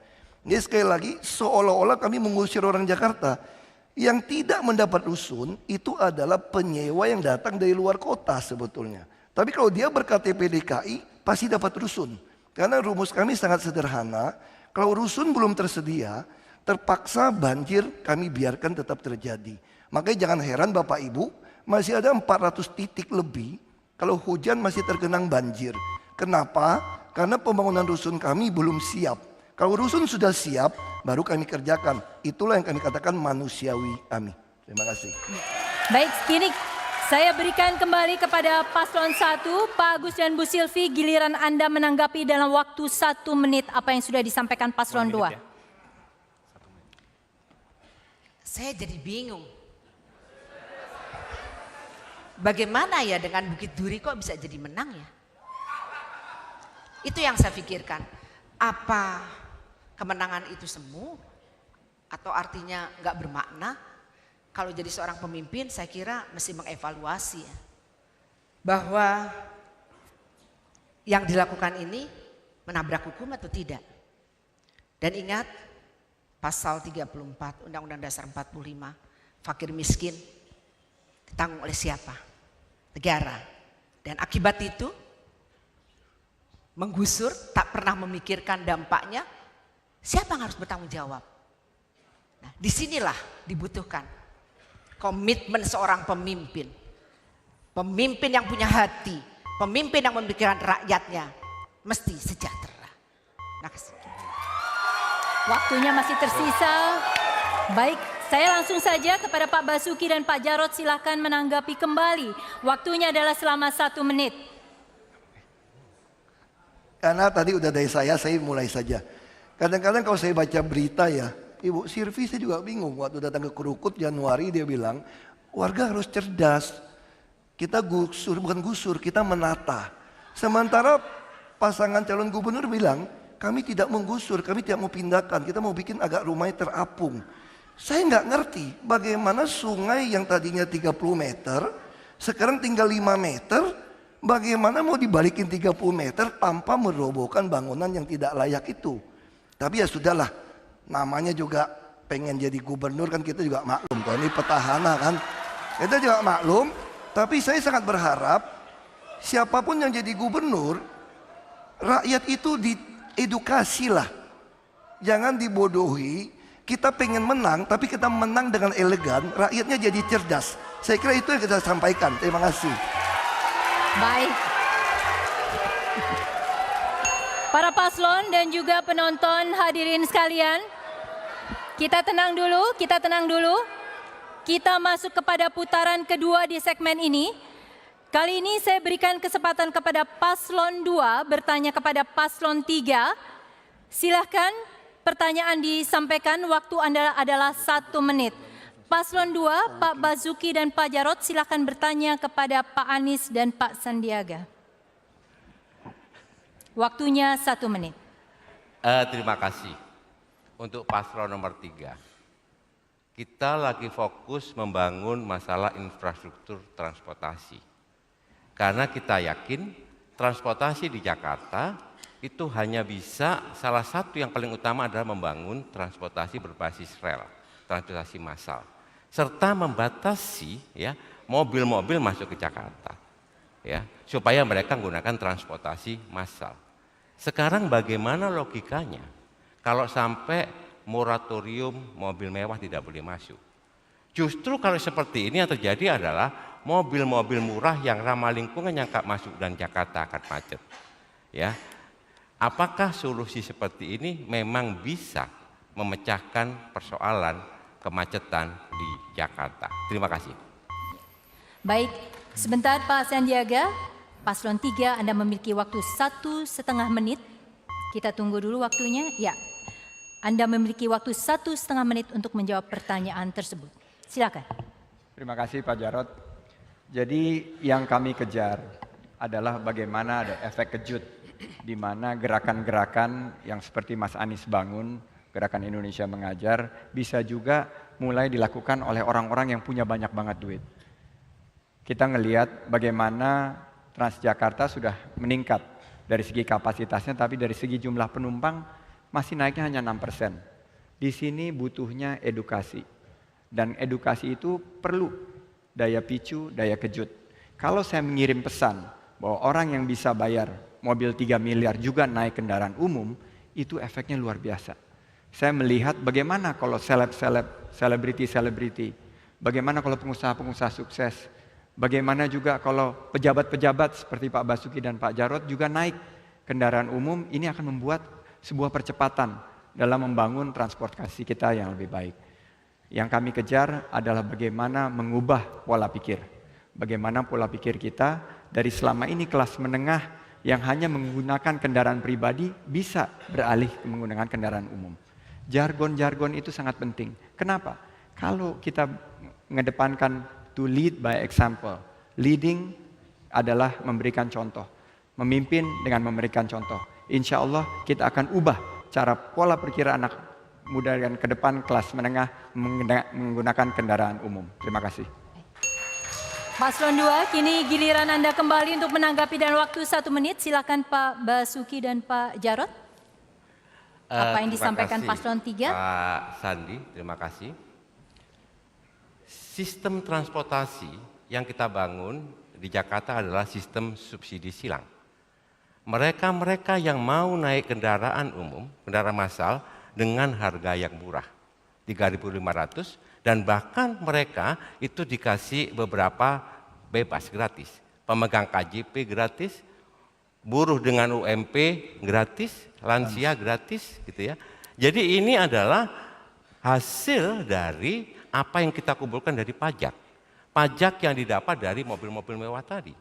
[SPEAKER 4] Jadi sekali lagi seolah-olah kami mengusir orang Jakarta. Yang tidak mendapat rusun itu adalah penyewa yang datang dari luar kota sebetulnya. Tapi kalau dia berKTP DKI pasti dapat rusun. Karena rumus kami sangat sederhana. Kalau rusun belum tersedia, terpaksa banjir kami biarkan tetap terjadi. Makanya jangan heran Bapak Ibu, masih ada 400 titik lebih kalau hujan masih tergenang banjir. Kenapa? Karena pembangunan rusun kami belum siap. Kalau rusun sudah siap, baru kami kerjakan. Itulah yang kami katakan manusiawi kami. Terima kasih.
[SPEAKER 1] Baik, kini saya berikan kembali kepada paslon 1, Pak Agus dan Bu Silvi, giliran Anda menanggapi dalam waktu 1 menit apa yang sudah disampaikan paslon 2.
[SPEAKER 3] Ya.
[SPEAKER 8] Saya jadi bingung. Bagaimana ya dengan Bukit Duri kok bisa jadi menang ya? Itu yang saya pikirkan. Apa kemenangan itu semu? Atau artinya nggak bermakna? Kalau jadi seorang pemimpin saya kira mesti mengevaluasi ya. Bahwa yang dilakukan ini menabrak hukum atau tidak. Dan ingat pasal 34 Undang-Undang Dasar 45, fakir miskin ditanggung oleh siapa? Negara. Dan akibat itu menggusur, tak pernah memikirkan dampaknya, siapa yang harus bertanggung jawab? Nah, disinilah dibutuhkan komitmen seorang pemimpin. Pemimpin yang punya hati, pemimpin yang memikirkan rakyatnya, mesti sejahtera. Terima kasih.
[SPEAKER 1] Waktunya masih tersisa. Baik, saya langsung saja kepada Pak Basuki dan Pak Jarod, silahkan menanggapi kembali. Waktunya adalah selama 1 menit.
[SPEAKER 4] Karena tadi udah dari saya mulai saja. Kadang-kadang kalau saya baca berita ya, Ibu Sirvi saya juga bingung waktu datang ke Krukut Januari dia bilang warga harus cerdas. Kita gusur, bukan gusur, kita menata. Sementara pasangan calon gubernur bilang kami tidak menggusur, kami tidak mau pindahkan, kita mau bikin agak rumahnya terapung. Saya nggak ngerti bagaimana sungai yang tadinya 30 meter sekarang tinggal 5 meter. Bagaimana mau dibalikin 30 meter tanpa merobohkan bangunan yang tidak layak itu. Tapi ya sudahlah, namanya juga pengen jadi gubernur kan kita juga maklum. Kalau ini petahana kan, kita juga maklum. Tapi saya sangat berharap siapapun yang jadi gubernur, rakyat itu diedukasi lah. Jangan dibodohi, kita pengen menang tapi kita menang dengan elegan, rakyatnya jadi cerdas. Saya kira itu yang kita sampaikan, terima kasih.
[SPEAKER 1] Baik. Para paslon dan juga penonton hadirin sekalian, kita tenang dulu, kita tenang dulu. Kita masuk kepada putaran kedua di segmen ini. Kali ini saya berikan kesempatan kepada paslon 2 bertanya kepada paslon 3. Silahkan pertanyaan disampaikan, waktu Anda adalah 1 menit. Paslon 2, Pak Basuki dan Pak Jarod, silakan bertanya kepada Pak Anies dan Pak Sandiaga. Waktunya 1 menit.
[SPEAKER 6] Terima kasih. Untuk paslon nomor 3, kita lagi fokus membangun masalah infrastruktur transportasi. Karena kita yakin transportasi di Jakarta itu hanya bisa, salah satu yang paling utama adalah membangun transportasi berbasis rel, transportasi massal. Serta membatasi ya mobil-mobil masuk ke Jakarta ya supaya mereka menggunakan transportasi massal. Sekarang bagaimana logikanya kalau sampai moratorium mobil mewah tidak boleh masuk? Justru kalau seperti ini yang terjadi adalah mobil-mobil murah yang ramah lingkungan yang akan masuk dan Jakarta akan macet. Ya, apakah solusi seperti ini memang bisa memecahkan persoalan kemacetan di Jakarta? Terima kasih.
[SPEAKER 1] Baik, sebentar Pak Sandiaga. Paslon 3 Anda memiliki waktu 1,5 menit. Kita tunggu dulu waktunya. Ya, Anda memiliki waktu 1,5 menit untuk menjawab pertanyaan tersebut. Silakan.
[SPEAKER 7] Terima kasih Pak Jarod. Jadi yang kami kejar adalah bagaimana ada efek kejut di mana gerakan-gerakan yang seperti Mas Anies bangun, Gerakan Indonesia Mengajar, bisa juga mulai dilakukan oleh orang-orang yang punya banyak banget duit. Kita ngelihat bagaimana Transjakarta sudah meningkat dari segi kapasitasnya, tapi dari segi jumlah penumpang masih naiknya hanya 6%. Di sini butuhnya edukasi. Dan edukasi itu perlu daya picu, daya kejut. Kalau saya mengirim pesan bahwa orang yang bisa bayar mobil 3 miliar juga naik kendaraan umum, itu efeknya luar biasa. Saya melihat bagaimana kalau selebriti, bagaimana kalau pengusaha-pengusaha sukses, bagaimana juga kalau pejabat-pejabat seperti Pak Basuki dan Pak Jarod juga naik kendaraan umum, ini akan membuat sebuah percepatan dalam membangun transportasi kita yang lebih baik. Yang kami kejar adalah bagaimana mengubah pola pikir. Bagaimana pola pikir kita dari selama ini kelas menengah yang hanya menggunakan kendaraan pribadi bisa beralih ke menggunakan kendaraan umum. Jargon-jargon itu sangat penting. Kenapa? Kalau kita mengedepankan to lead by example. Leading adalah memberikan contoh. Memimpin dengan memberikan contoh. Insya Allah kita akan ubah cara pola pikir anak muda dan ke depan kelas menengah menggunakan kendaraan umum. Terima kasih.
[SPEAKER 1] Paslon 2, kini giliran Anda kembali untuk menanggapi dan waktu 1 menit. Silakan Pak Basuki dan Pak Jarod. Apa yang disampaikan paslon 3?
[SPEAKER 6] Pak Sandi, terima kasih. Sistem transportasi yang kita bangun di Jakarta adalah sistem subsidi silang. Mereka-mereka yang mau naik kendaraan umum, kendaraan massal dengan harga yang murah, 3.500, dan bahkan mereka itu dikasih beberapa bebas gratis. Pemegang KJP gratis, buruh dengan UMP gratis, lansia gratis gitu ya. Jadi ini adalah hasil dari apa yang kita kumpulkan dari pajak. Pajak yang didapat dari mobil-mobil mewah tadi.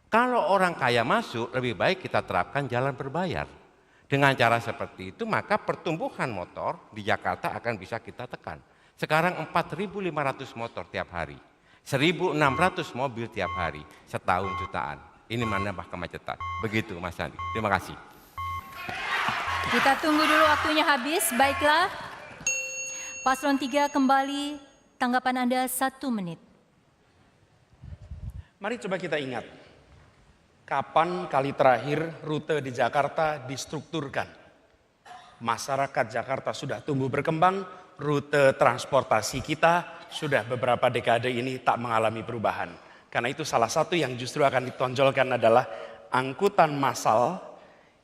[SPEAKER 6] Kalau orang kaya masuk, lebih baik kita terapkan jalan berbayar. Dengan cara seperti itu maka pertumbuhan motor di Jakarta akan bisa kita tekan. Sekarang 4.500 motor tiap hari, 1.600 mobil tiap hari, setahun jutaan. Ini menambah kemacetan. Begitu Mas Andi. Terima kasih.
[SPEAKER 1] Kita tunggu dulu waktunya habis. Baiklah, Paslon 3 kembali, tanggapan Anda 1 menit.
[SPEAKER 5] Mari coba kita ingat, kapan kali terakhir rute di Jakarta distrukturkan? Masyarakat Jakarta sudah tumbuh berkembang, rute transportasi kita sudah beberapa dekade ini tak mengalami perubahan. Karena itu salah satu yang justru akan ditonjolkan adalah angkutan massal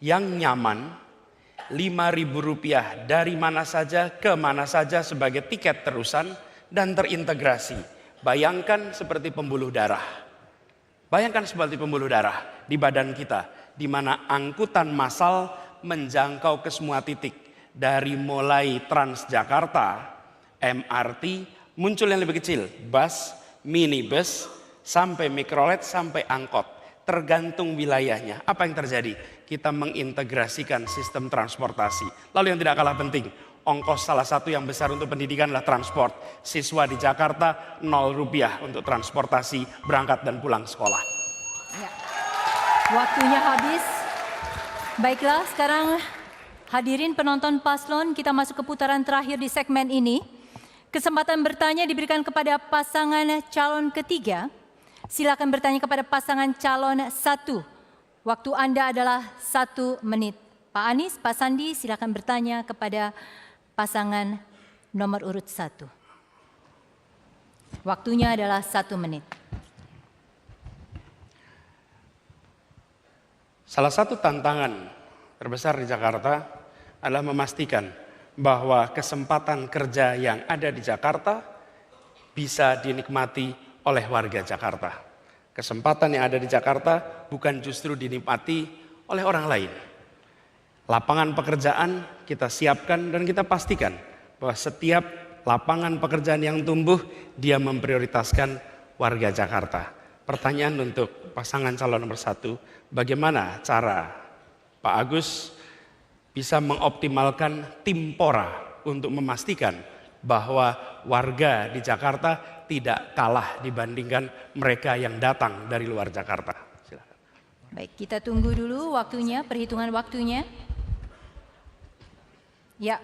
[SPEAKER 5] yang nyaman, Rp5.000 dari mana saja ke mana saja sebagai tiket terusan dan terintegrasi. Bayangkan seperti pembuluh darah. Bayangkan seperti pembuluh darah di badan kita, di mana angkutan massal menjangkau ke semua titik. Dari mulai Transjakarta, MRT, muncul yang lebih kecil, bus, minibus, sampai mikrolet, sampai angkot. Tergantung wilayahnya. Apa yang terjadi? Kita mengintegrasikan sistem transportasi. Lalu yang tidak kalah penting, ongkos salah satu yang besar untuk pendidikan adalah transport. Siswa di Jakarta Rp0 untuk transportasi berangkat dan pulang sekolah.
[SPEAKER 1] Ya. Waktunya habis. Baiklah, sekarang hadirin penonton paslon, kita masuk ke putaran terakhir di segmen ini. Kesempatan bertanya diberikan kepada pasangan calon ketiga. Silakan bertanya kepada pasangan calon 1. Waktu Anda adalah 1 menit. Pak Anies, Pak Sandi, silakan bertanya kepada pasangan nomor urut 1. Waktunya adalah 1 menit.
[SPEAKER 5] Salah satu tantangan terbesar di Jakarta adalah memastikan bahwa kesempatan kerja yang ada di Jakarta bisa dinikmati oleh warga Jakarta. Kesempatan yang ada di Jakarta bukan justru dinikmati oleh orang lain. Lapangan pekerjaan kita siapkan dan kita pastikan bahwa setiap lapangan pekerjaan yang tumbuh, dia memprioritaskan warga Jakarta. Pertanyaan untuk pasangan calon nomor 1, bagaimana cara Pak Agus bisa mengoptimalkan tim Pora untuk memastikan bahwa warga di Jakarta tidak kalah dibandingkan mereka yang datang dari luar Jakarta. Silakan.
[SPEAKER 1] Baik, kita tunggu dulu waktunya, perhitungan waktunya. Ya,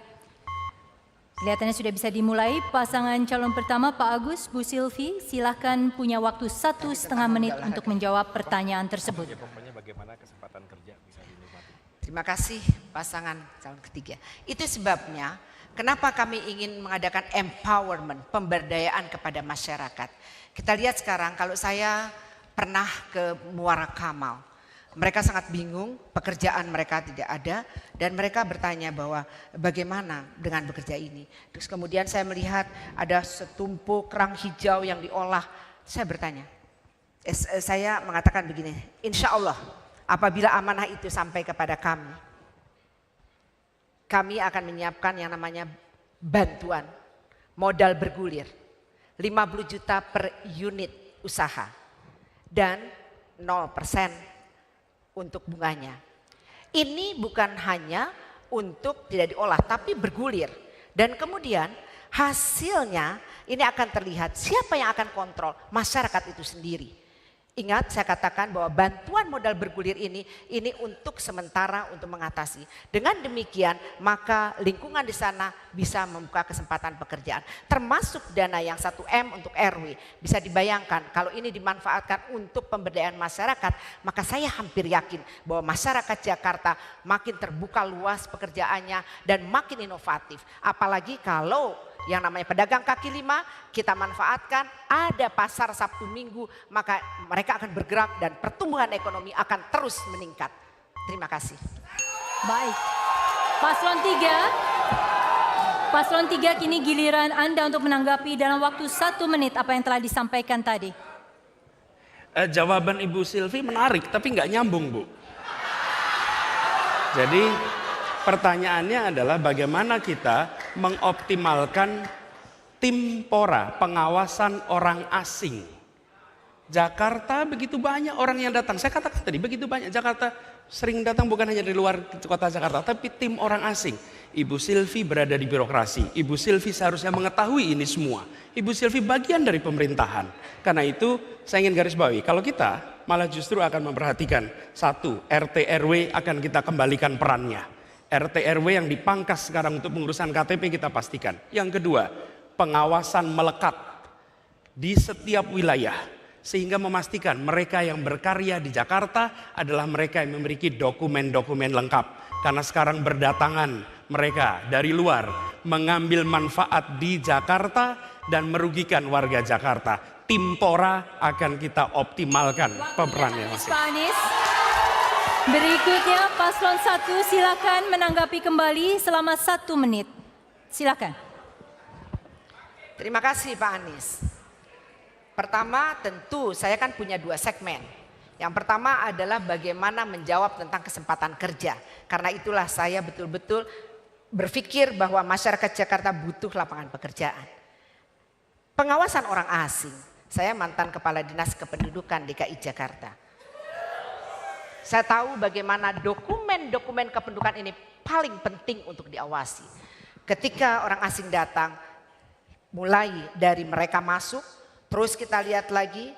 [SPEAKER 1] kelihatannya sudah bisa dimulai. Pasangan calon pertama Pak Agus, Bu Silvi, silakan punya waktu 1,5 menit untuk menjawab pertanyaan tersebut.
[SPEAKER 3] Bagaimana kesempatan kerja bisa dinikmati?
[SPEAKER 8] Terima kasih pasangan calon ketiga. Itu sebabnya kenapa kami ingin mengadakan empowerment, pemberdayaan kepada masyarakat. Kita lihat sekarang, kalau saya pernah ke Muara Kamal, mereka sangat bingung, pekerjaan mereka tidak ada, dan mereka bertanya bahwa bagaimana dengan bekerja ini. Terus kemudian saya melihat ada setumpuk kerang hijau yang diolah. Saya bertanya, saya mengatakan begini, insya Allah apabila amanah itu sampai kepada kami akan menyiapkan yang namanya bantuan modal bergulir 50 juta per unit usaha dan 0% untuk bunganya. Ini bukan hanya untuk tidak diolah tapi bergulir, dan kemudian hasilnya ini akan terlihat. Siapa yang akan kontrol? Masyarakat itu sendiri. Ingat, saya katakan bahwa bantuan modal bergulir ini untuk sementara, untuk mengatasi. Dengan demikian maka lingkungan di sana bisa membuka kesempatan pekerjaan. Termasuk dana yang 1M untuk RW. Bisa dibayangkan kalau ini dimanfaatkan untuk pemberdayaan masyarakat, maka saya hampir yakin bahwa masyarakat Jakarta makin terbuka luas pekerjaannya dan makin inovatif. Apalagi kalau yang namanya pedagang kaki lima kita manfaatkan, ada pasar Sabtu Minggu, maka mereka akan bergerak dan pertumbuhan ekonomi akan terus meningkat. Terima kasih.
[SPEAKER 1] Baik, Paslon 3 kini giliran Anda untuk menanggapi dalam waktu 1 menit apa yang telah disampaikan tadi.
[SPEAKER 5] Jawaban Ibu Silvi menarik tapi nggak nyambung, Bu. Jadi pertanyaannya adalah bagaimana kita mengoptimalkan tim Pora, pengawasan orang asing. Jakarta begitu banyak orang yang datang. Saya katakan tadi begitu banyak. Jakarta sering datang bukan hanya dari luar kota Jakarta, tapi tim orang asing. Ibu Sylvie berada di birokrasi. Ibu Sylvie seharusnya mengetahui ini semua. Ibu Sylvie bagian dari pemerintahan. Karena itu saya ingin garis bawahi, kalau kita malah justru akan memperhatikan, satu, RT RW akan kita kembalikan perannya. RT RW yang dipangkas sekarang untuk pengurusan KTP kita pastikan. Yang kedua, pengawasan melekat di setiap wilayah. Sehingga memastikan mereka yang berkarya di Jakarta adalah mereka yang memiliki dokumen-dokumen lengkap. Karena sekarang berdatangan mereka dari luar mengambil manfaat di Jakarta dan merugikan warga Jakarta. Tim Pora akan kita optimalkan pemerannya masing.
[SPEAKER 1] Pak Anies. Berikutnya paslon 1 silakan menanggapi kembali selama 1 menit. Silakan.
[SPEAKER 8] Terima kasih Pak Anies. Pertama tentu saya kan punya 2 segmen. Yang pertama adalah bagaimana menjawab tentang kesempatan kerja. Karena itulah saya betul-betul berpikir bahwa masyarakat Jakarta butuh lapangan pekerjaan. Pengawasan orang asing. Saya mantan Kepala Dinas Kependudukan DKI Jakarta. Saya tahu bagaimana dokumen-dokumen kependudukan ini paling penting untuk diawasi. Ketika orang asing datang, mulai dari mereka masuk, terus kita lihat lagi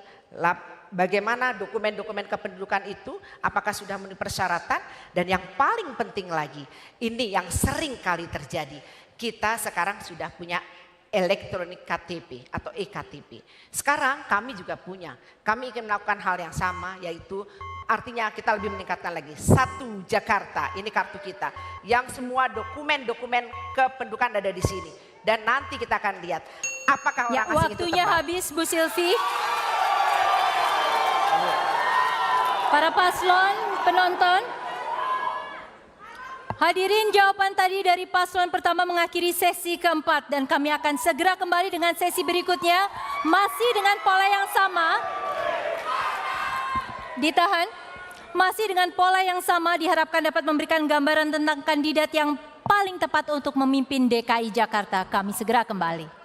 [SPEAKER 8] bagaimana dokumen-dokumen kependudukan itu apakah sudah memenuhi persyaratan, dan yang paling penting lagi ini yang sering kali terjadi, kita sekarang sudah punya elektronik KTP atau eKTP. Sekarang kami juga punya, kami ingin melakukan hal yang sama, yaitu artinya kita lebih meningkatkan lagi. 1 Jakarta, ini kartu kita yang semua dokumen-dokumen kependudukan ada di sini, dan nanti kita akan lihat apakah orang asing itu
[SPEAKER 1] Waktunya
[SPEAKER 8] tepat.
[SPEAKER 1] habis Bu Sylvie. Para paslon, penonton. Hadirin, jawaban tadi dari paslon pertama mengakhiri sesi keempat. Dan kami akan segera kembali dengan sesi berikutnya. Masih dengan pola yang sama. Ditahan. Masih dengan pola yang sama diharapkan dapat memberikan gambaran tentang kandidat yang paling tepat untuk memimpin DKI Jakarta. Kami segera kembali.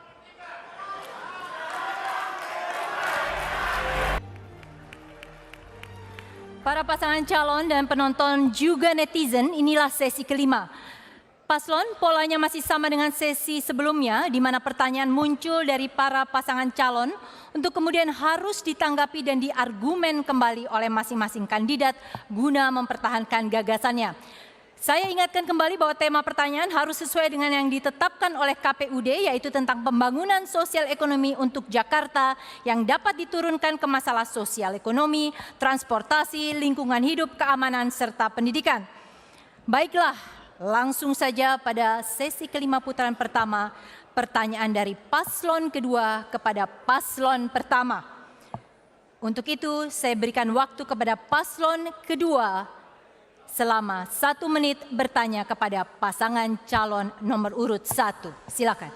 [SPEAKER 1] Para pasangan calon dan penonton juga netizen, inilah sesi kelima. Paslon, polanya masih sama dengan sesi sebelumnya, di mana pertanyaan muncul dari para pasangan calon untuk kemudian harus ditanggapi dan diargumen kembali oleh masing-masing kandidat guna mempertahankan gagasannya. Saya ingatkan kembali bahwa tema pertanyaan harus sesuai dengan yang ditetapkan oleh KPUD, yaitu tentang pembangunan sosial ekonomi untuk Jakarta yang dapat diturunkan ke masalah sosial ekonomi, transportasi, lingkungan hidup, keamanan, serta pendidikan. Baiklah, langsung saja pada sesi kelima putaran pertama, pertanyaan dari paslon kedua kepada paslon pertama. Untuk itu, saya berikan waktu kepada paslon kedua selama 1 menit bertanya kepada pasangan calon nomor urut 1. Silakan.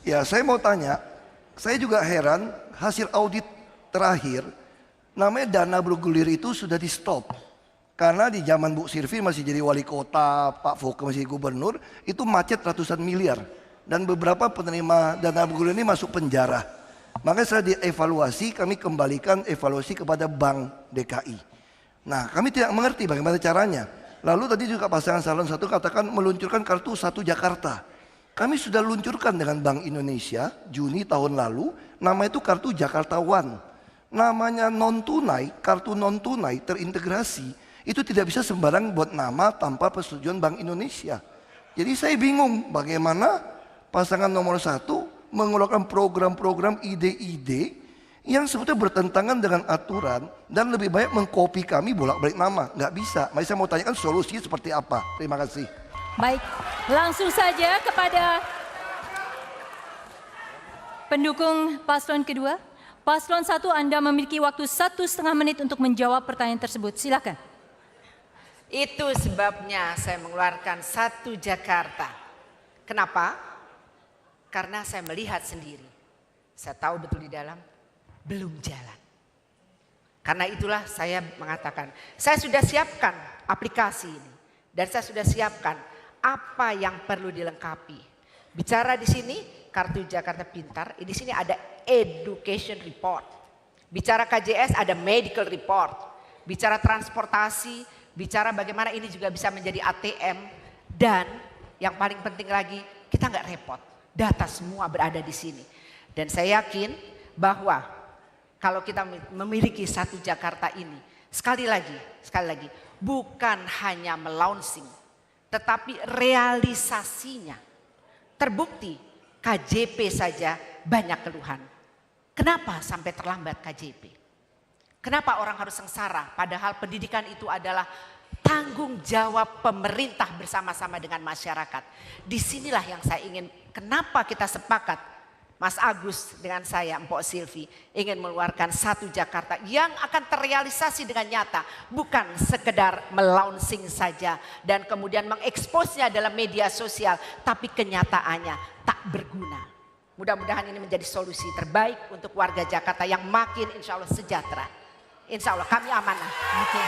[SPEAKER 4] Ya, saya mau tanya, saya juga heran hasil audit terakhir, namanya dana bergulir itu sudah di stop. Karena di zaman Bu Sylvie masih jadi wali kota, Pak Foke masih gubernur, itu macet ratusan miliar. Dan beberapa penerima dana bergulir ini masuk penjara. Makanya saya dievaluasi, kami kembalikan evaluasi kepada Bank DKI. Nah, kami tidak mengerti bagaimana caranya. Lalu tadi juga pasangan calon 1 katakan meluncurkan kartu 1 Jakarta. Kami sudah luncurkan dengan Bank Indonesia Juni tahun lalu, nama itu kartu Jakarta One. Namanya non-tunai, kartu non-tunai terintegrasi. Itu tidak bisa sembarang buat nama tanpa persetujuan Bank Indonesia. Jadi saya bingung bagaimana pasangan nomor 1 mengeluarkan program-program ide-ide yang sebetulnya bertentangan dengan aturan dan lebih banyak mengkopi kami bolak-balik nama. Nggak bisa. Mari saya mau tanyakan solusinya seperti apa. Terima kasih.
[SPEAKER 1] Baik, langsung saja kepada pendukung paslon kedua. Paslon 1, Anda memiliki waktu 1,5 menit untuk menjawab pertanyaan tersebut. Silakan.
[SPEAKER 8] Itu sebabnya saya mengeluarkan 1 Jakarta. Kenapa? Karena saya melihat sendiri. Saya tahu betul di dalam belum jalan. Karena itulah saya mengatakan, saya sudah siapkan aplikasi ini. Dan saya sudah siapkan apa yang perlu dilengkapi. Bicara di sini, kartu Jakarta Pintar, di sini ada education report. Bicara KJS ada medical report. Bicara transportasi, bicara bagaimana ini juga bisa menjadi ATM, dan yang paling penting lagi kita nggak repot, data semua berada di sini. Dan saya yakin bahwa kalau kita memiliki satu Jakarta ini, sekali lagi bukan hanya melaunching, tetapi realisasinya terbukti. KJP saja banyak keluhan. Kenapa sampai terlambat KJP? Kenapa orang harus sengsara? Padahal pendidikan itu adalah tanggung jawab pemerintah bersama-sama dengan masyarakat. Disinilah yang saya ingin, kenapa kita sepakat, Mas Agus dengan saya, Mpok Silvi, ingin mengeluarkan satu Jakarta yang akan terrealisasi dengan nyata. Bukan sekedar melaunching saja dan kemudian mengeksposnya dalam media sosial, tapi kenyataannya tak berguna. Mudah-mudahan ini menjadi solusi terbaik untuk warga Jakarta yang makin insya Allah sejahtera. Insya Allah kami amanah.
[SPEAKER 1] Oke.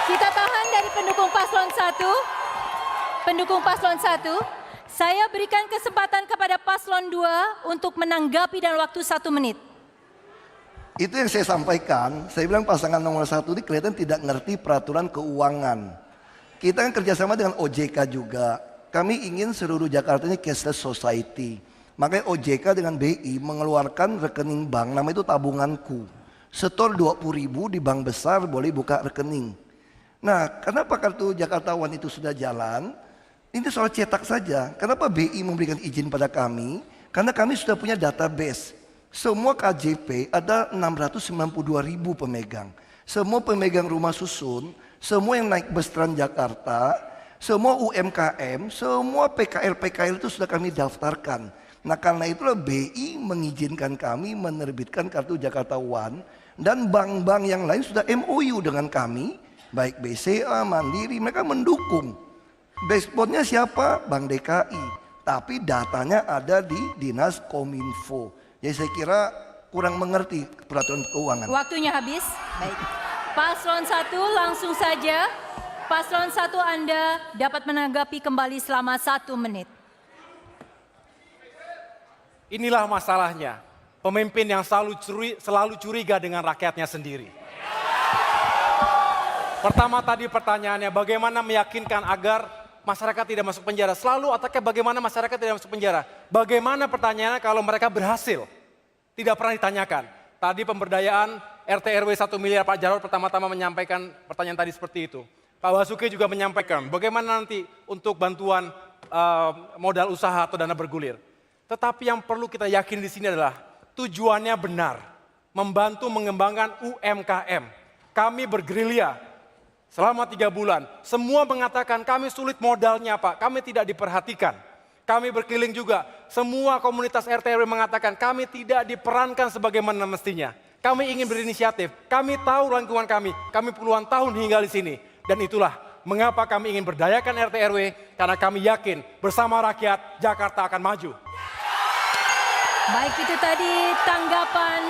[SPEAKER 1] Kita tahan dari pendukung paslon 1. Pendukung paslon 1. Saya berikan kesempatan kepada paslon 2 untuk menanggapi dalam waktu 1 menit.
[SPEAKER 4] Itu yang saya sampaikan, saya bilang pasangan nomor 1 ini kelihatan tidak ngerti peraturan keuangan. Kita kan kerjasama dengan OJK juga. Kami ingin seluruh Jakarta ini cashless society. Makanya OJK dengan BI mengeluarkan rekening bank, nama itu tabunganku. Setor 20.000 di bank besar boleh buka rekening. Nah, kenapa kartu Jakarta One itu sudah jalan? Ini soal cetak saja. Kenapa BI memberikan izin pada kami? Karena kami sudah punya database. Semua KJP ada 692.000 pemegang. Semua pemegang rumah susun, semua yang naik bus Transjakarta, semua UMKM, semua PKL itu sudah kami daftarkan. Nah karena itulah BI mengizinkan kami menerbitkan kartu Jakarta One, dan bank-bank yang lain sudah MOU dengan kami, baik BCA, Mandiri, mereka mendukung. Backbone-nya siapa? Bank DKI. Tapi datanya ada di Dinas Kominfo. Jadi saya kira kurang mengerti peraturan keuangan.
[SPEAKER 1] Waktunya habis. Baik. Paslon 1 langsung saja. Paslon 1 Anda dapat menanggapi kembali selama 1 menit.
[SPEAKER 3] Inilah masalahnya. Pemimpin yang selalu curiga dengan rakyatnya sendiri. Pertama tadi pertanyaannya, bagaimana meyakinkan agar masyarakat tidak masuk penjara? Selalu otaknya bagaimana masyarakat tidak masuk penjara. Bagaimana pertanyaannya kalau mereka berhasil? Tidak pernah ditanyakan. Tadi pemberdayaan RT RW 1 miliar, Pak Jarod pertama-tama menyampaikan pertanyaan tadi seperti itu. Pak Basuki juga menyampaikan bagaimana nanti untuk bantuan modal usaha atau dana bergulir. Tetapi yang perlu kita yakin di sini adalah tujuannya benar. Membantu mengembangkan UMKM. Kami bergerilya selama 3 bulan, semua mengatakan kami sulit modalnya Pak, kami tidak diperhatikan. Kami berkeliling juga, semua komunitas RT RW mengatakan kami tidak diperankan sebagaimana mestinya. Kami ingin berinisiatif, kami tahu lingkungan kami puluhan tahun tinggal di sini. Dan itulah mengapa kami ingin berdayakan RT RW, karena kami yakin bersama rakyat Jakarta akan maju.
[SPEAKER 1] Baik, itu tadi tanggapan.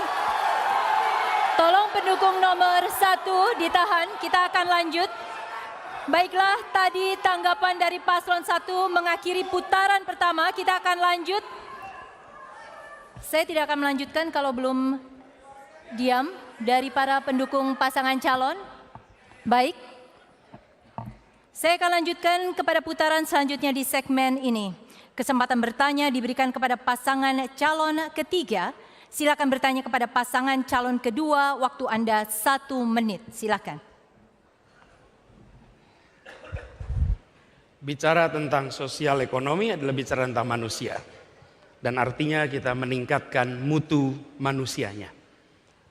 [SPEAKER 1] Tolong pendukung nomor 1 ditahan, kita akan lanjut. Baiklah, tadi tanggapan dari paslon 1 mengakhiri putaran pertama, kita akan lanjut. Saya tidak akan melanjutkan kalau belum diam dari para pendukung pasangan calon. Baik, saya akan lanjutkan kepada putaran selanjutnya di segmen ini. Kesempatan bertanya diberikan kepada pasangan calon ketiga. Silakan bertanya kepada pasangan calon kedua, waktu Anda 1 menit, silakan.
[SPEAKER 5] Bicara tentang sosial ekonomi adalah bicara tentang manusia. Dan artinya kita meningkatkan mutu manusianya.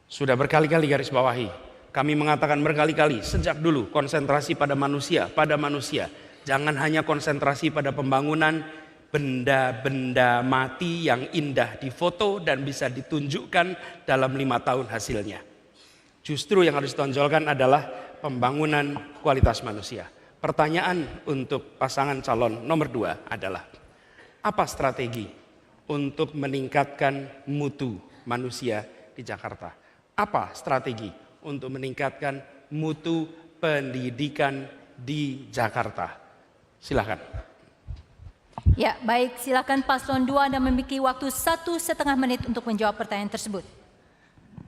[SPEAKER 5] Sudah berkali-kali garis bawahi, kami mengatakan berkali-kali sejak dulu konsentrasi pada manusia, pada manusia. Jangan hanya konsentrasi pada pembangunan benda-benda mati yang indah difoto dan bisa ditunjukkan dalam 5 tahun hasilnya. Justru yang harus ditonjolkan adalah pembangunan kualitas manusia. Pertanyaan untuk pasangan calon nomor 2 adalah, apa strategi untuk meningkatkan mutu manusia di Jakarta? Apa strategi untuk meningkatkan mutu pendidikan di Jakarta? Silakan.
[SPEAKER 1] Ya, baik, silakan paslon 2 Anda memiliki waktu 1,5 menit untuk menjawab pertanyaan tersebut.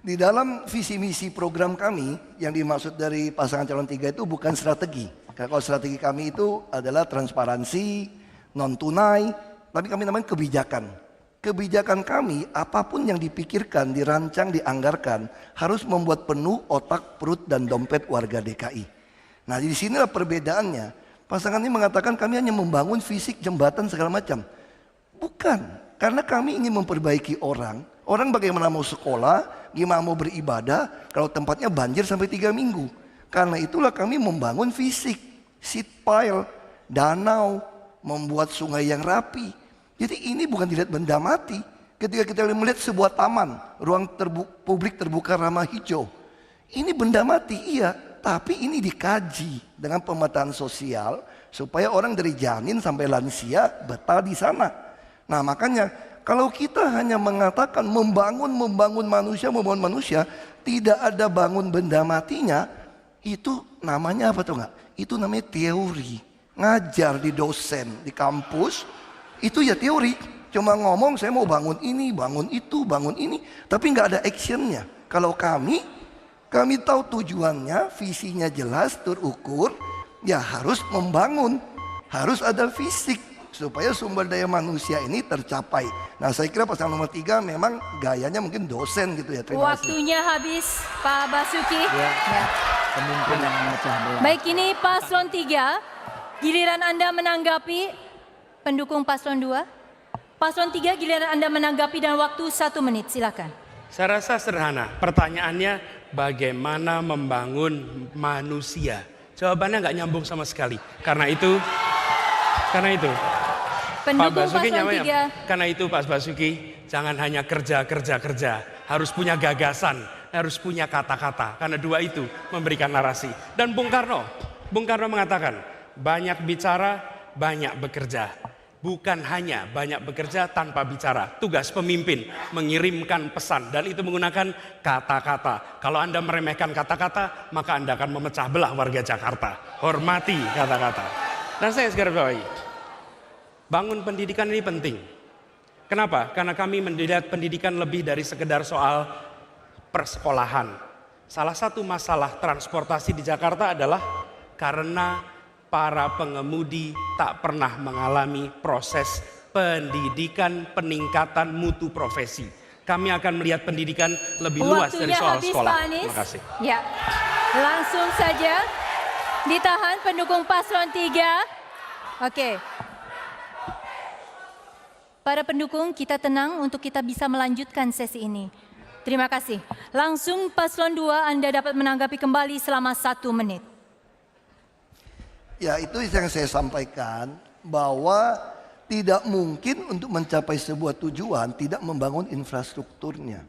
[SPEAKER 4] Di dalam visi misi program kami yang dimaksud dari pasangan calon 3 itu bukan strategi. Karena kalau strategi kami itu adalah transparansi, non tunai, tapi kami namanya kebijakan. Kebijakan kami apapun yang dipikirkan, dirancang, dianggarkan harus membuat penuh otak, perut dan dompet warga DKI. Nah, di sinilah perbedaannya. Pasangan ini mengatakan kami hanya membangun fisik, jembatan segala macam. Bukan, karena kami ingin memperbaiki orang. Orang bagaimana mau sekolah, gimana mau beribadah, kalau tempatnya banjir sampai 3 minggu. Karena itulah kami membangun fisik, seat pile, danau, membuat sungai yang rapi. Jadi ini bukan dilihat benda mati. Ketika kita melihat sebuah taman, ruang publik terbuka ramah hijau. Ini benda mati, iya. Tapi ini dikaji dengan pemetaan sosial supaya orang dari janin sampai lansia betah di sana. Nah makanya kalau kita hanya mengatakan membangun manusia, tidak ada bangun benda matinya, itu namanya apa tuh enggak? Itu namanya teori. Ngajar di dosen, di kampus, itu ya teori. Cuma ngomong saya mau bangun ini, bangun itu, bangun ini. Tapi nggak ada actionnya. Kalau kami tahu tujuannya, visinya jelas, terukur, ya harus membangun. Harus ada fisik supaya sumber daya manusia ini tercapai. Nah saya kira pasangan nomor 3 memang gayanya mungkin dosen gitu ya. Terima kasih.
[SPEAKER 1] Waktunya habis Pak Basuki.
[SPEAKER 7] Ya. Kemungkinan memecah belah.
[SPEAKER 1] Baik, ini paslon 3, giliran Anda menanggapi. Pendukung paslon 2. Paslon 3 giliran Anda menanggapi dan waktu 1 menit, silakan.
[SPEAKER 5] Saya rasa sederhana, pertanyaannya bagaimana membangun manusia. Jawabannya nggak nyambung sama sekali. Karena itu
[SPEAKER 1] Pendukung
[SPEAKER 5] Pak Basuki
[SPEAKER 1] paslon
[SPEAKER 5] nyamanya.
[SPEAKER 1] 3.
[SPEAKER 5] Karena itu Pak Basuki jangan hanya kerja, harus punya gagasan, harus punya kata-kata. Karena 2 itu memberikan narasi. Dan Bung Karno mengatakan banyak bicara, banyak bekerja. Bukan hanya banyak bekerja tanpa bicara. Tugas pemimpin mengirimkan pesan dan itu menggunakan kata-kata. Kalau Anda meremehkan kata-kata, maka Anda akan memecah belah warga Jakarta. Hormati kata-kata. Dan saya sekarang bawahi, bangun pendidikan ini penting. Kenapa? Karena kami melihat pendidikan lebih dari sekedar soal persekolahan. Salah satu masalah transportasi di Jakarta adalah karena para pengemudi tak pernah mengalami proses pendidikan peningkatan mutu profesi. Kami akan melihat pendidikan lebih luas dari
[SPEAKER 1] Waktunya
[SPEAKER 5] soal
[SPEAKER 1] habis,
[SPEAKER 5] sekolah.
[SPEAKER 1] Pak Anies.
[SPEAKER 5] Terima kasih.
[SPEAKER 1] Ya, langsung saja ditahan pendukung paslon 3. Oke. Para pendukung, kita tenang untuk kita bisa melanjutkan sesi ini. Terima kasih. Langsung paslon 2, Anda dapat menanggapi kembali selama 1 menit.
[SPEAKER 4] Ya itu yang saya sampaikan bahwa tidak mungkin untuk mencapai sebuah tujuan tidak membangun infrastrukturnya.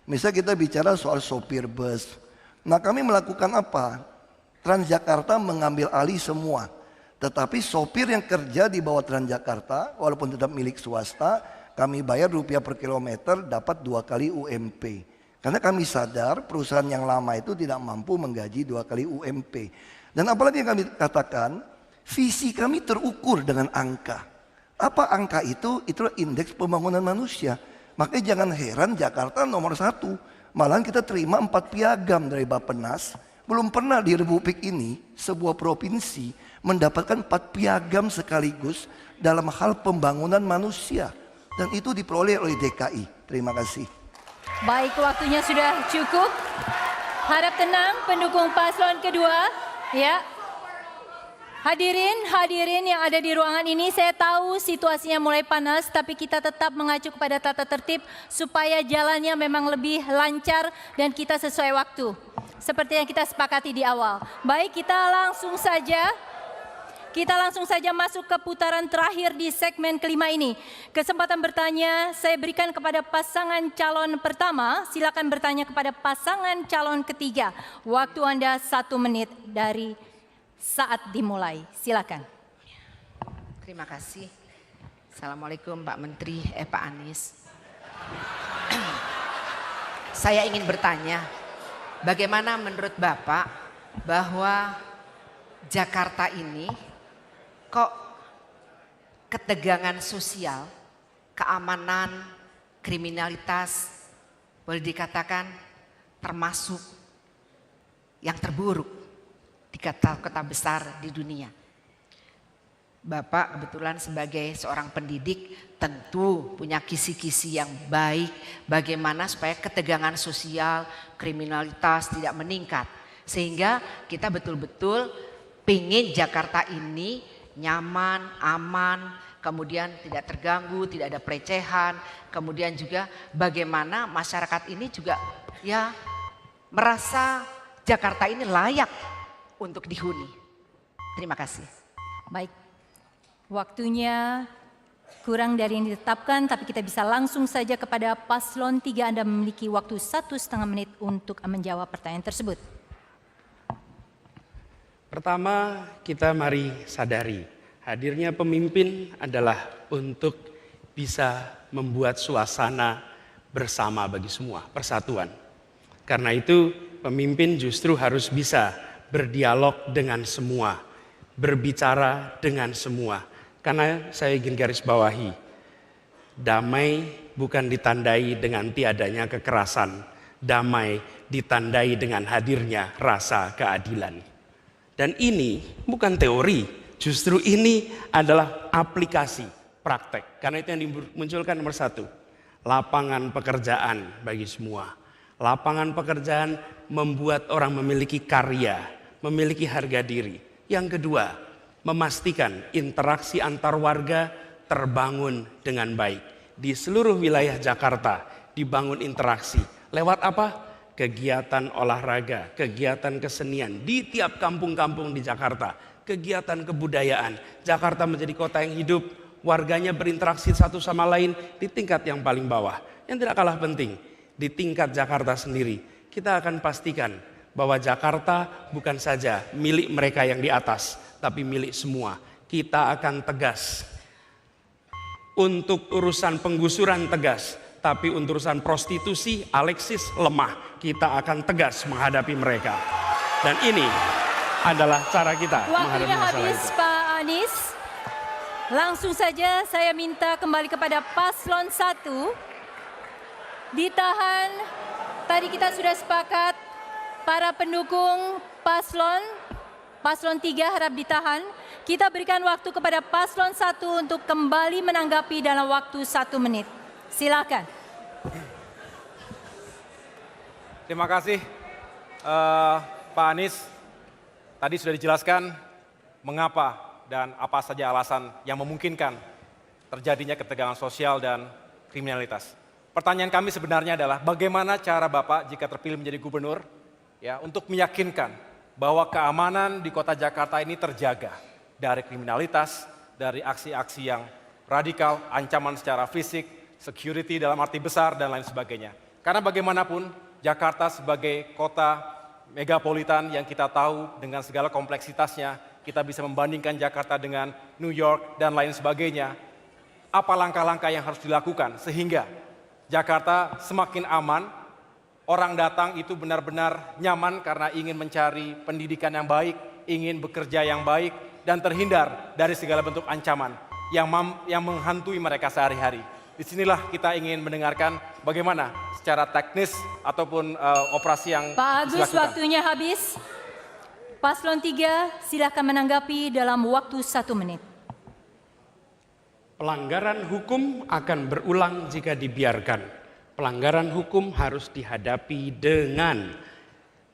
[SPEAKER 4] Misal kita bicara soal sopir bus. Nah kami melakukan apa? Transjakarta mengambil alih semua. Tetapi sopir yang kerja di bawah Transjakarta walaupun tetap milik swasta, kami bayar rupiah per kilometer dapat 2 kali UMP. Karena kami sadar perusahaan yang lama itu tidak mampu menggaji 2 kali UMP. Dan apalagi yang kami katakan, visi kami terukur dengan angka. Apa angka itu? Itulah indeks pembangunan manusia. Makanya jangan heran Jakarta nomor 1. Malahan kita terima 4 piagam dari Bappenas. Belum pernah di Republik ini sebuah provinsi mendapatkan 4 piagam sekaligus dalam hal pembangunan manusia. Dan itu diperoleh oleh DKI. Terima kasih.
[SPEAKER 1] Baik, waktunya sudah cukup. Harap tenang pendukung paslon kedua. Ya, hadirin yang ada di ruangan ini, saya tahu situasinya mulai panas, tapi kita tetap mengacu kepada tata tertib supaya jalannya memang lebih lancar dan kita sesuai waktu. Seperti yang kita sepakati di awal. Baik, kita langsung saja masuk ke putaran terakhir di segmen kelima ini. Kesempatan bertanya saya berikan kepada pasangan calon pertama. Silakan bertanya kepada pasangan calon ketiga. Waktu Anda 1 menit dari saat dimulai. Silakan.
[SPEAKER 8] Terima kasih. Assalamualaikum Pak Menteri, Pak Anies. Saya ingin bertanya, bagaimana menurut Bapak bahwa Jakarta ini kok ketegangan sosial, keamanan, kriminalitas boleh dikatakan termasuk yang terburuk di kota-kota besar di dunia. Bapak kebetulan sebagai seorang pendidik tentu punya kisi-kisi yang baik bagaimana supaya ketegangan sosial, kriminalitas tidak meningkat. Sehingga kita betul-betul pingin Jakarta ini nyaman, aman, kemudian tidak terganggu, tidak ada pelecehan, kemudian juga bagaimana masyarakat ini juga ya merasa Jakarta ini layak untuk dihuni. Terima kasih.
[SPEAKER 1] Baik, waktunya kurang dari yang ditetapkan, tapi kita bisa langsung saja kepada paslon 3. Anda memiliki waktu 1,5 menit untuk menjawab pertanyaan tersebut.
[SPEAKER 5] Pertama, kita mari sadari, hadirnya pemimpin adalah untuk bisa membuat suasana bersama bagi semua, persatuan. Karena itu, pemimpin justru harus bisa berdialog dengan semua, berbicara dengan semua. Karena saya ingin garis bawahi, damai bukan ditandai dengan tiadanya kekerasan, damai ditandai dengan hadirnya rasa keadilan. Dan ini bukan teori, justru ini adalah aplikasi praktek. Karena itu yang dimunculkan nomor 1, lapangan pekerjaan bagi semua. Lapangan pekerjaan membuat orang memiliki karya, memiliki harga diri. Yang kedua, memastikan interaksi antar warga terbangun dengan baik. Di seluruh wilayah Jakarta dibangun interaksi. Lewat apa? Kegiatan olahraga, kegiatan kesenian di tiap kampung-kampung di Jakarta. Kegiatan kebudayaan. Jakarta menjadi kota yang hidup, warganya berinteraksi satu sama lain di tingkat yang paling bawah. Yang tidak kalah penting, di tingkat Jakarta sendiri, kita akan pastikan bahwa Jakarta bukan saja milik mereka yang di atas, tapi milik semua. Kita akan tegas. Untuk urusan penggusuran tegas, tapi untuk urusan prostitusi, Alexis lemah. Kita akan tegas menghadapi mereka. Dan ini adalah cara kita menghadapi
[SPEAKER 1] Waktunya
[SPEAKER 5] masalah
[SPEAKER 1] habis,
[SPEAKER 5] itu.
[SPEAKER 1] Pak Anies. Langsung saja saya minta kembali kepada paslon 1. Ditahan, tadi kita sudah sepakat, para pendukung paslon 3 harap ditahan. Kita berikan waktu kepada paslon 1 untuk kembali menanggapi dalam waktu 1 menit. Silakan.
[SPEAKER 3] Terima kasih Pak Anies. Tadi sudah dijelaskan mengapa dan apa saja alasan yang memungkinkan terjadinya ketegangan sosial dan kriminalitas. Pertanyaan kami sebenarnya adalah bagaimana cara Bapak jika terpilih menjadi gubernur ya untuk meyakinkan bahwa keamanan di kota Jakarta ini terjaga dari kriminalitas, dari aksi-aksi yang radikal, ancaman secara fisik, security dalam arti besar dan lain sebagainya. Karena bagaimanapun Jakarta sebagai kota megapolitan yang kita tahu dengan segala kompleksitasnya, kita bisa membandingkan Jakarta dengan New York dan lain sebagainya. Apa langkah-langkah yang harus dilakukan sehingga Jakarta semakin aman, orang datang itu benar-benar nyaman karena ingin mencari pendidikan yang baik, ingin bekerja yang baik, dan terhindar dari segala bentuk ancaman yang menghantui mereka sehari-hari. Disinilah kita ingin mendengarkan bagaimana secara teknis ataupun operasi yang
[SPEAKER 1] Pak Agus,
[SPEAKER 3] dilakukan.
[SPEAKER 1] waktunya habis. Paslon 3 silakan menanggapi dalam waktu 1 menit.
[SPEAKER 5] Pelanggaran hukum akan berulang jika dibiarkan. Pelanggaran hukum harus dihadapi dengan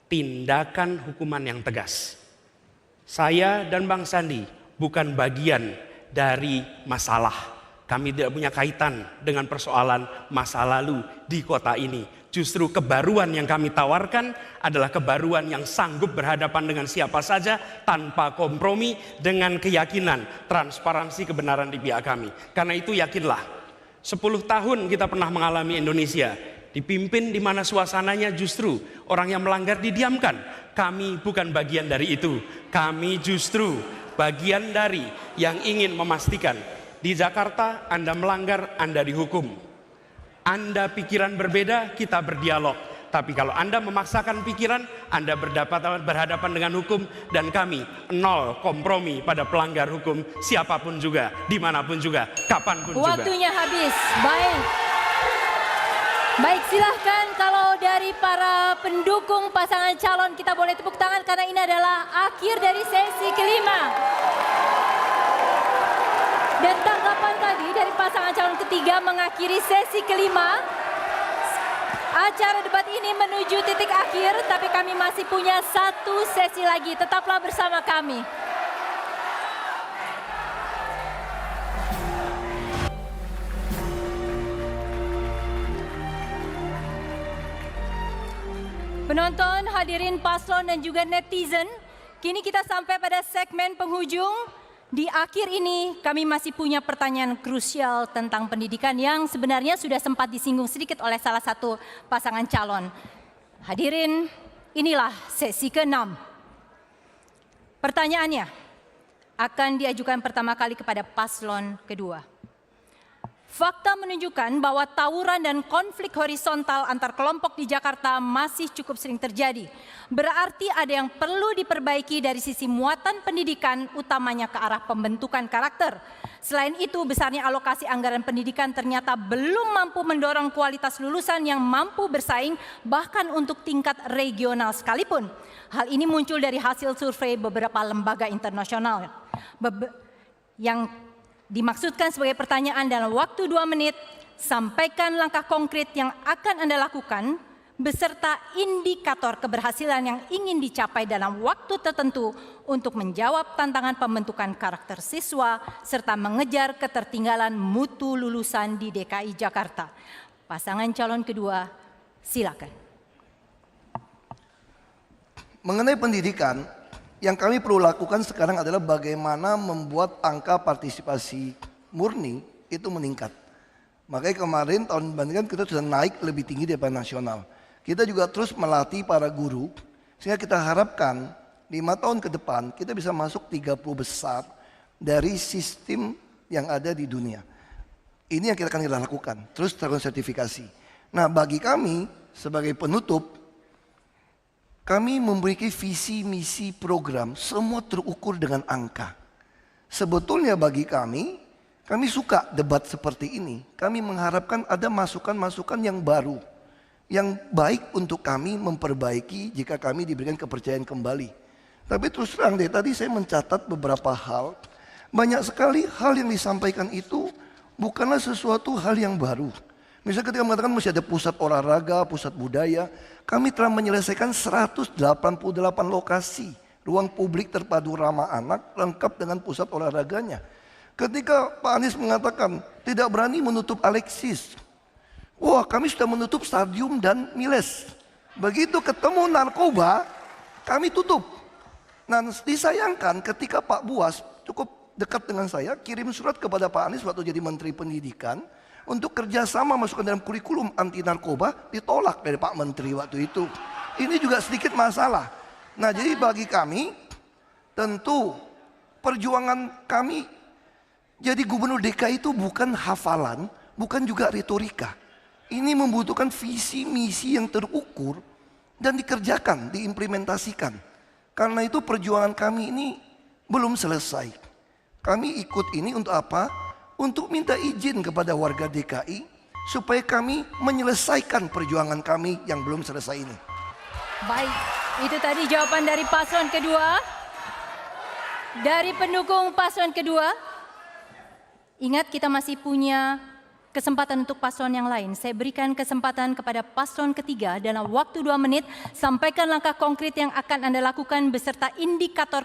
[SPEAKER 5] tindakan hukuman yang tegas. Saya dan Bang Sandi bukan bagian dari masalah. Kami tidak punya kaitan dengan persoalan masa lalu di kota ini. Justru kebaruan yang kami tawarkan adalah kebaruan yang sanggup berhadapan dengan siapa saja tanpa kompromi, dengan keyakinan, transparansi, kebenaran di pihak kami. Karena itu yakinlah, 10 tahun kita pernah mengalami Indonesia dipimpin di mana suasananya justru orang yang melanggar didiamkan. Kami bukan bagian dari itu. Kami justru bagian dari yang ingin memastikan di Jakarta Anda melanggar, Anda dihukum. Anda pikiran berbeda, kita berdialog. Tapi kalau Anda memaksakan pikiran, Anda berhadapan dengan hukum, dan kami nol kompromi pada pelanggar hukum siapapun juga, dimanapun juga, kapanpun juga.
[SPEAKER 1] Waktunya habis. Baik. Baik, silahkan kalau dari para pendukung pasangan calon kita boleh tepuk tangan karena ini adalah akhir dari sesi kelima. Dan tanggapan tadi dari pasangan calon ketiga mengakhiri sesi kelima. Acara debat ini menuju titik akhir, tapi kami masih punya satu sesi lagi. Tetaplah bersama kami. Penonton, hadirin paslon dan juga netizen, kini kita sampai pada segmen penghujung. Di akhir ini kami masih punya pertanyaan krusial tentang pendidikan yang sebenarnya sudah sempat disinggung sedikit oleh salah satu pasangan calon. Hadirin, inilah sesi ke-6. Pertanyaannya akan diajukan pertama kali kepada paslon kedua. Fakta menunjukkan bahwa tawuran dan konflik horizontal antar kelompok di Jakarta masih cukup sering terjadi. Berarti ada yang perlu diperbaiki dari sisi muatan pendidikan, utamanya ke arah pembentukan karakter. Selain itu, besarnya alokasi anggaran pendidikan ternyata belum mampu mendorong kualitas lulusan yang mampu bersaing bahkan untuk tingkat regional sekalipun. Hal ini muncul dari hasil survei beberapa lembaga internasional yang dimaksudkan sebagai pertanyaan dalam waktu 2 menit, sampaikan langkah konkret yang akan Anda lakukan beserta indikator keberhasilan yang ingin dicapai dalam waktu tertentu untuk menjawab tantangan pembentukan karakter siswa serta mengejar ketertinggalan mutu lulusan di DKI Jakarta. Pasangan calon kedua, silakan.
[SPEAKER 4] Mengenai pendidikan, yang kami perlu lakukan sekarang adalah bagaimana membuat angka partisipasi murni itu meningkat. Makanya kemarin tahun bandingkan kita sudah naik lebih tinggi daripada nasional. Kita juga terus melatih para guru sehingga kita harapkan 5 tahun ke depan kita bisa masuk 30 besar dari sistem yang ada di dunia. Ini yang kita akan lakukan, terus terus sertifikasi. Nah, bagi kami sebagai penutup, kami memiliki visi, misi, program, semua terukur dengan angka. Sebetulnya bagi kami suka debat seperti ini. Kami mengharapkan ada masukan-masukan yang baru, yang baik untuk kami memperbaiki jika kami diberikan kepercayaan kembali. Tapi terus terang deh, tadi saya mencatat beberapa hal. Banyak sekali hal yang disampaikan itu bukanlah sesuatu hal yang baru. Misalnya ketika mengatakan mesti ada pusat olahraga, pusat budaya, kami telah menyelesaikan 188 lokasi ruang publik terpadu ramah anak lengkap dengan pusat olahraganya. Ketika Pak Anies mengatakan tidak berani menutup Alexis, wah kami sudah menutup Stadium dan Miles. Begitu ketemu narkoba, kami tutup. Nah, disayangkan ketika Pak Buas cukup dekat dengan saya, kirim surat kepada Pak Anies waktu jadi Menteri Pendidikan, untuk kerjasama masukkan dalam kurikulum anti narkoba, ditolak dari Pak Menteri waktu itu. Ini juga sedikit masalah. Nah, jadi bagi kami tentu perjuangan kami jadi gubernur DKI itu bukan hafalan, bukan juga retorika. Ini membutuhkan visi misi yang terukur dan dikerjakan, diimplementasikan. Karena itu perjuangan kami ini belum selesai. Kami ikut ini untuk apa? Untuk minta izin kepada warga DKI supaya kami menyelesaikan perjuangan kami yang belum selesai ini.
[SPEAKER 1] Baik, itu tadi jawaban dari paslon kedua. Dari pendukung paslon kedua, ingat kita masih punya kesempatan untuk paslon yang lain. Saya berikan kesempatan kepada paslon ketiga dalam waktu 2 menit. Sampaikan langkah konkret yang akan Anda lakukan beserta indikator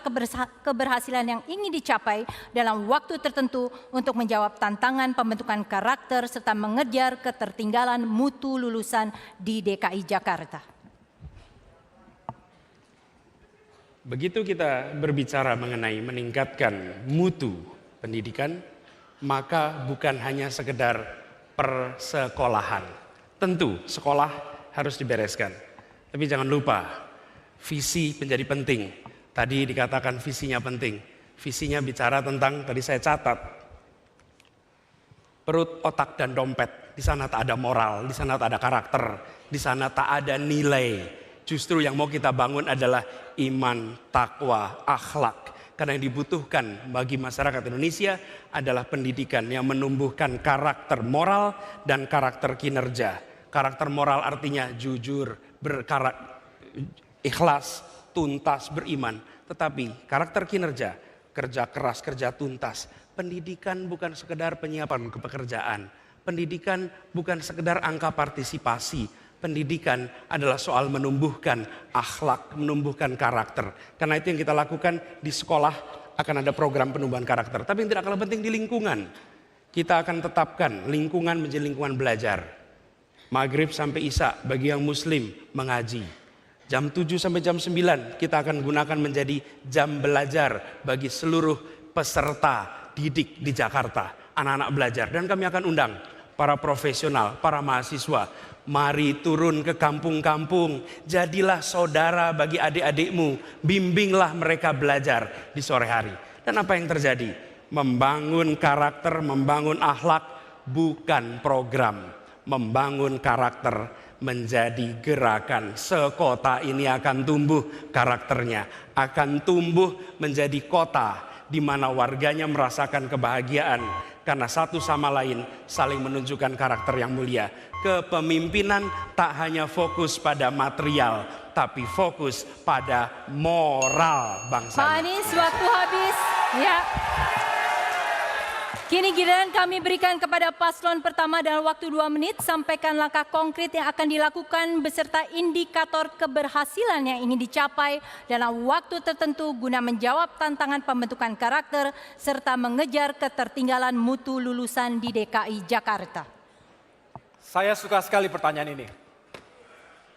[SPEAKER 1] keberhasilan yang ingin dicapai dalam waktu tertentu untuk menjawab tantangan pembentukan karakter serta mengejar ketertinggalan mutu lulusan di DKI Jakarta.
[SPEAKER 5] Begitu kita berbicara mengenai meningkatkan mutu pendidikan, maka bukan hanya sekedar persekolahan. Tentu sekolah harus dibereskan. Tapi jangan lupa, visi menjadi penting. Tadi dikatakan visinya penting. Visinya bicara tentang, tadi saya catat, perut, otak, dan dompet. Di sana tak ada moral, di sana tak ada karakter, di sana tak ada nilai. Justru yang mau kita bangun adalah iman, takwa, akhlak. Karena yang dibutuhkan bagi masyarakat Indonesia adalah pendidikan yang menumbuhkan karakter moral dan karakter kinerja. Karakter moral artinya jujur, ikhlas, tuntas, beriman. Tetapi karakter kinerja, kerja keras, kerja tuntas. Pendidikan bukan sekedar penyiapan pekerjaan. Pendidikan bukan sekedar angka partisipasi. Pendidikan adalah soal menumbuhkan akhlak, menumbuhkan karakter. Karena itu yang kita lakukan di sekolah, akan ada program penumbuhan karakter. Tapi yang tidak kalah penting di lingkungan. Kita akan tetapkan lingkungan menjadi lingkungan belajar. Maghrib sampai Isya bagi yang muslim mengaji. Jam 7 sampai jam 9 kita akan gunakan menjadi jam belajar bagi seluruh peserta didik di Jakarta. Anak-anak belajar, dan kami akan undang para profesional, para mahasiswa. Mari turun ke kampung-kampung, jadilah saudara bagi adik-adikmu, bimbinglah mereka belajar di sore hari. Dan apa yang terjadi? Membangun karakter, membangun akhlak bukan program. Membangun karakter menjadi gerakan. Sekota ini akan tumbuh karakternya, akan tumbuh menjadi kota di mana warganya merasakan kebahagiaan karena satu sama lain saling menunjukkan karakter yang mulia. Kepemimpinan tak hanya fokus pada material, tapi fokus pada moral bangsa.
[SPEAKER 1] Pak Anies, waktu habis. Ya. Kini giliran kami berikan kepada paslon pertama dalam waktu 2 menit. Sampaikan langkah konkret yang akan dilakukan beserta indikator keberhasilan yang ingin dicapai dalam waktu tertentu guna menjawab tantangan pembentukan karakter serta mengejar ketertinggalan mutu lulusan di DKI Jakarta.
[SPEAKER 3] Saya suka sekali pertanyaan ini.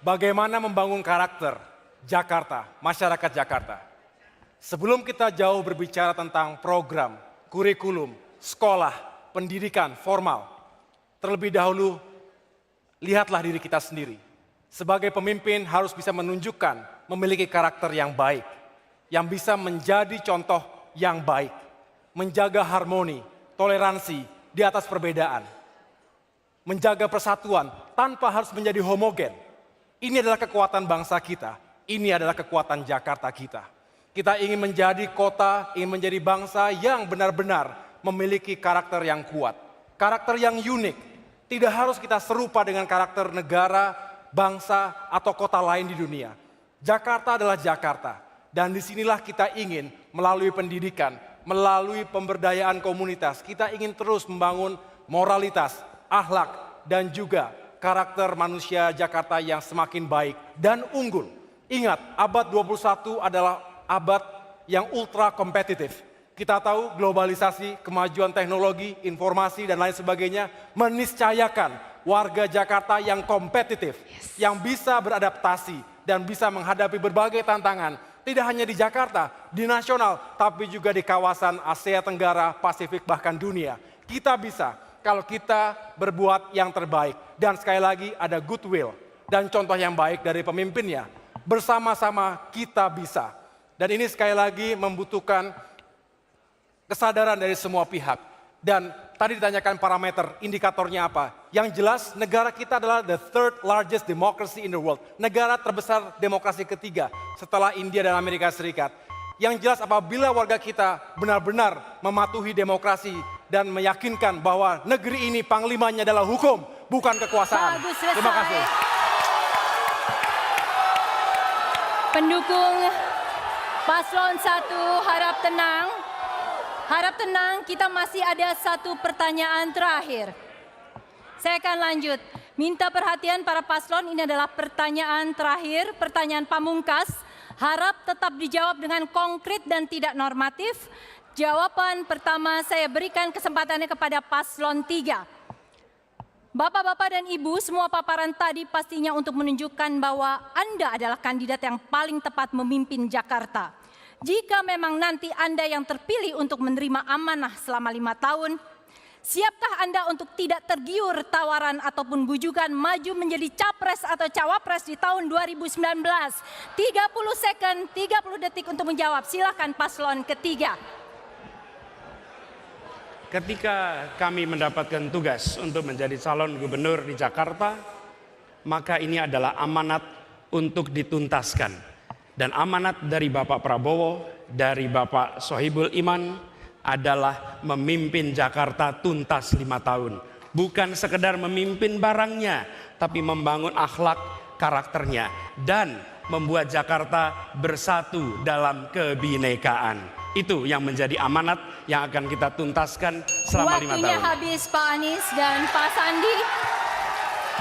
[SPEAKER 3] Bagaimana membangun karakter Jakarta, masyarakat Jakarta? Sebelum kita jauh berbicara tentang program, kurikulum, sekolah, pendidikan formal, terlebih dahulu lihatlah diri kita sendiri. Sebagai pemimpin harus bisa menunjukkan memiliki karakter yang baik, yang bisa menjadi contoh yang baik, menjaga harmoni, toleransi di atas perbedaan, menjaga persatuan tanpa harus menjadi homogen. Ini adalah kekuatan bangsa kita, ini adalah kekuatan Jakarta kita. Kita ingin menjadi kota, ingin menjadi bangsa yang benar-benar memiliki karakter yang kuat, karakter yang unik. Tidak harus kita serupa dengan karakter negara, bangsa, atau kota lain di dunia. Jakarta adalah Jakarta, dan disinilah kita ingin melalui pendidikan, melalui pemberdayaan komunitas, kita ingin terus membangun moralitas, akhlak, dan juga karakter manusia Jakarta yang semakin baik dan unggul. Ingat, abad 21 adalah abad yang ultra kompetitif. Kita tahu globalisasi, kemajuan teknologi, informasi, dan lain sebagainya meniscayakan warga Jakarta yang kompetitif, yang bisa beradaptasi dan bisa menghadapi berbagai tantangan. Tidak hanya di Jakarta, di nasional, tapi juga di kawasan Asia Tenggara, Pasifik, bahkan dunia. Kita bisa kalau kita berbuat yang terbaik. Dan sekali lagi ada goodwill dan contoh yang baik dari pemimpinnya. Bersama-sama kita bisa. Dan ini sekali lagi membutuhkan kesadaran dari semua pihak. Dan tadi ditanyakan parameter, indikatornya apa? Yang jelas negara kita adalah the third largest democracy in the world. Negara terbesar demokrasi ketiga setelah India dan Amerika Serikat. Yang jelas apabila warga kita benar-benar mematuhi demokrasi dan meyakinkan bahwa negeri ini panglimanya adalah hukum, bukan kekuasaan.
[SPEAKER 1] Bagus,
[SPEAKER 3] Terima kasih.
[SPEAKER 1] Pendukung Paslon 1 harap tenang. Harap tenang, kita masih ada satu pertanyaan terakhir. Saya akan lanjut. Minta perhatian para paslon, ini adalah pertanyaan terakhir, pertanyaan pamungkas. Harap tetap dijawab dengan konkret dan tidak normatif. Jawaban pertama saya berikan kesempatannya kepada paslon 3. Bapak-bapak dan ibu, semua paparan tadi pastinya untuk menunjukkan bahwa Anda adalah kandidat yang paling tepat memimpin Jakarta. Jika memang nanti Anda yang terpilih untuk menerima amanah selama 5 tahun, siapkah Anda untuk tidak tergiur tawaran ataupun bujukan maju menjadi capres atau cawapres di tahun 2019? 30 second, 30 detik untuk menjawab. Silakan paslon ketiga.
[SPEAKER 5] Ketika kami mendapatkan tugas untuk menjadi calon gubernur di Jakarta, maka ini adalah amanat untuk dituntaskan. Dan amanat dari Bapak Prabowo, dari Bapak Sohibul Iman adalah memimpin Jakarta tuntas 5 tahun. bukan sekedar memimpin barangnya, tapi membangun akhlak karakternya dan membuat Jakarta bersatu dalam kebinekaan. Itu yang menjadi amanat yang akan kita tuntaskan selama 5 tahun.
[SPEAKER 1] Waktunya habis Pak Anies dan Pak Sandi.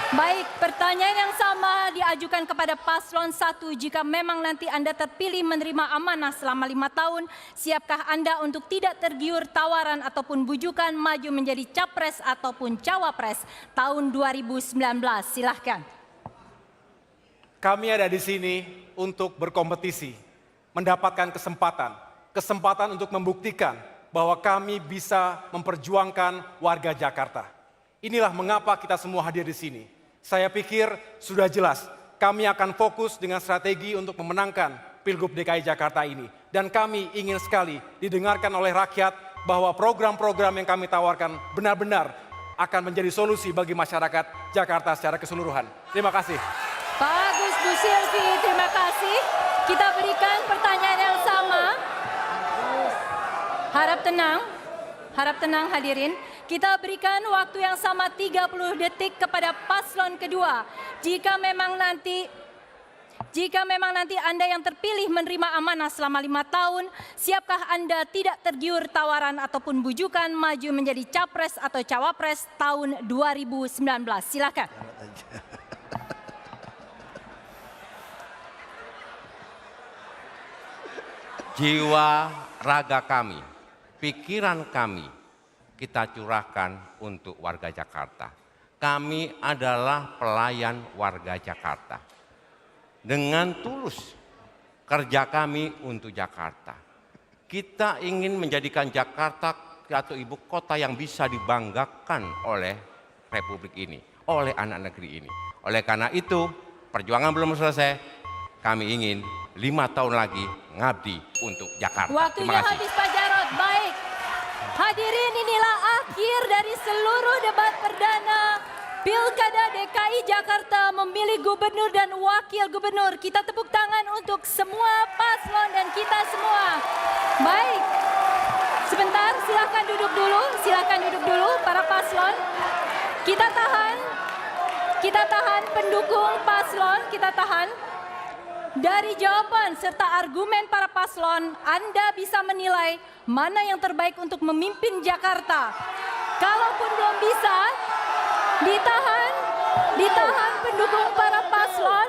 [SPEAKER 1] Baik, pertanyaan yang sama diajukan kepada Paslon 1. Jika memang nanti Anda terpilih menerima amanah selama 5 tahun, siapkah Anda untuk tidak tergiur tawaran ataupun bujukan maju menjadi capres ataupun cawapres tahun 2019? Silahkan.
[SPEAKER 3] Kami ada di sini untuk berkompetisi, mendapatkan kesempatan untuk membuktikan bahwa kami bisa memperjuangkan warga Jakarta. Inilah mengapa kita semua hadir di sini. Saya pikir sudah jelas, kami akan fokus dengan strategi untuk memenangkan Pilgub DKI Jakarta ini. Dan kami ingin sekali didengarkan oleh rakyat bahwa program-program yang kami tawarkan benar-benar akan menjadi solusi bagi masyarakat Jakarta secara keseluruhan. Terima kasih.
[SPEAKER 1] Pak Agus Bu Silvi, terima kasih. Kita berikan pertanyaan yang sama. Harap tenang hadirin. Kita berikan waktu yang sama 30 detik kepada paslon kedua. Jika memang nanti Anda yang terpilih menerima amanah selama 5 tahun, siapkah Anda tidak tergiur tawaran ataupun bujukan maju menjadi capres atau cawapres tahun 2019? Silakan.
[SPEAKER 6] Jiwa raga kami, pikiran kami, kita curahkan untuk warga Jakarta. Kami adalah pelayan warga Jakarta. Dengan tulus kerja kami untuk Jakarta. Kita ingin menjadikan Jakarta atau ibu kota yang bisa dibanggakan oleh Republik ini, oleh anak negeri ini. Oleh karena itu, perjuangan belum selesai. Kami ingin 5 tahun lagi ngabdi untuk Jakarta.
[SPEAKER 1] Waktunya habis Pak Jarod. Baik. Hadirin, inilah akhir dari seluruh debat perdana Pilkada DKI Jakarta memilih gubernur dan wakil gubernur. Kita tepuk tangan untuk semua paslon dan kita semua. Baik, sebentar silakan duduk dulu para paslon. Kita tahan pendukung paslon, kita tahan. Dari jawaban serta argumen para paslon, Anda bisa menilai mana yang terbaik untuk memimpin Jakarta. Kalaupun belum bisa, ditahan pendukung para paslon.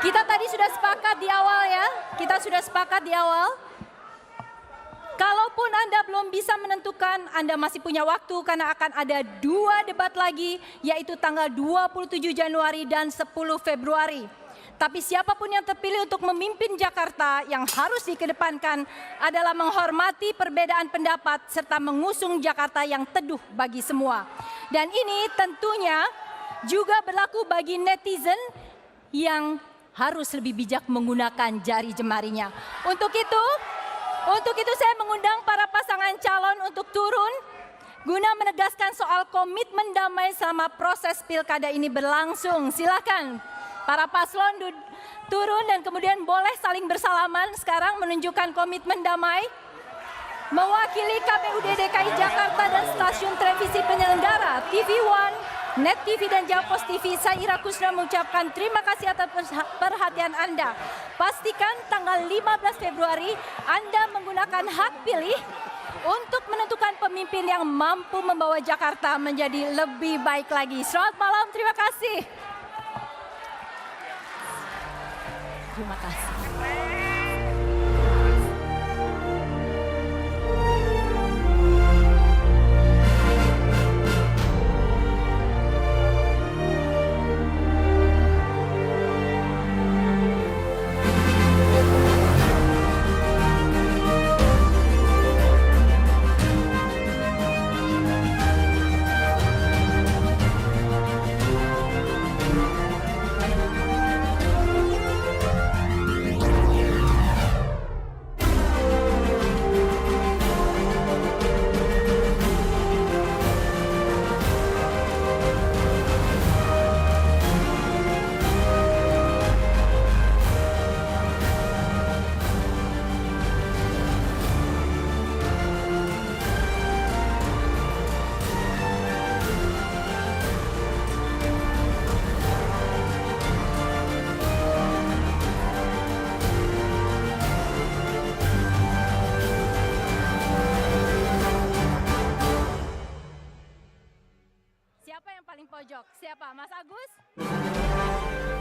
[SPEAKER 1] Kita tadi sudah sepakat di awal ya, Kalaupun Anda belum bisa menentukan, Anda masih punya waktu karena akan ada 2 debat lagi, yaitu tanggal 27 Januari dan 10 Februari. Tapi siapapun yang terpilih untuk memimpin Jakarta, yang harus dikedepankan adalah menghormati perbedaan pendapat serta mengusung Jakarta yang teduh bagi semua. Dan ini tentunya juga berlaku bagi netizen yang harus lebih bijak menggunakan jari jemarinya. Untuk itu saya mengundang para pasangan calon untuk turun guna menegaskan soal komitmen damai selama proses pilkada ini berlangsung. Silakan. Para paslon turun dan kemudian boleh saling bersalaman sekarang menunjukkan komitmen damai. Mewakili KPUD DKI Jakarta dan stasiun televisi penyelenggara TV One, Net TV dan Japos TV, saya Ira Kusna mengucapkan terima kasih atas perhatian Anda. Pastikan tanggal 15 Februari Anda menggunakan hak pilih untuk menentukan pemimpin yang mampu membawa Jakarta menjadi lebih baik lagi. Selamat malam, terima kasih. Terima kasih. pojok. Siapa? Mas Agus?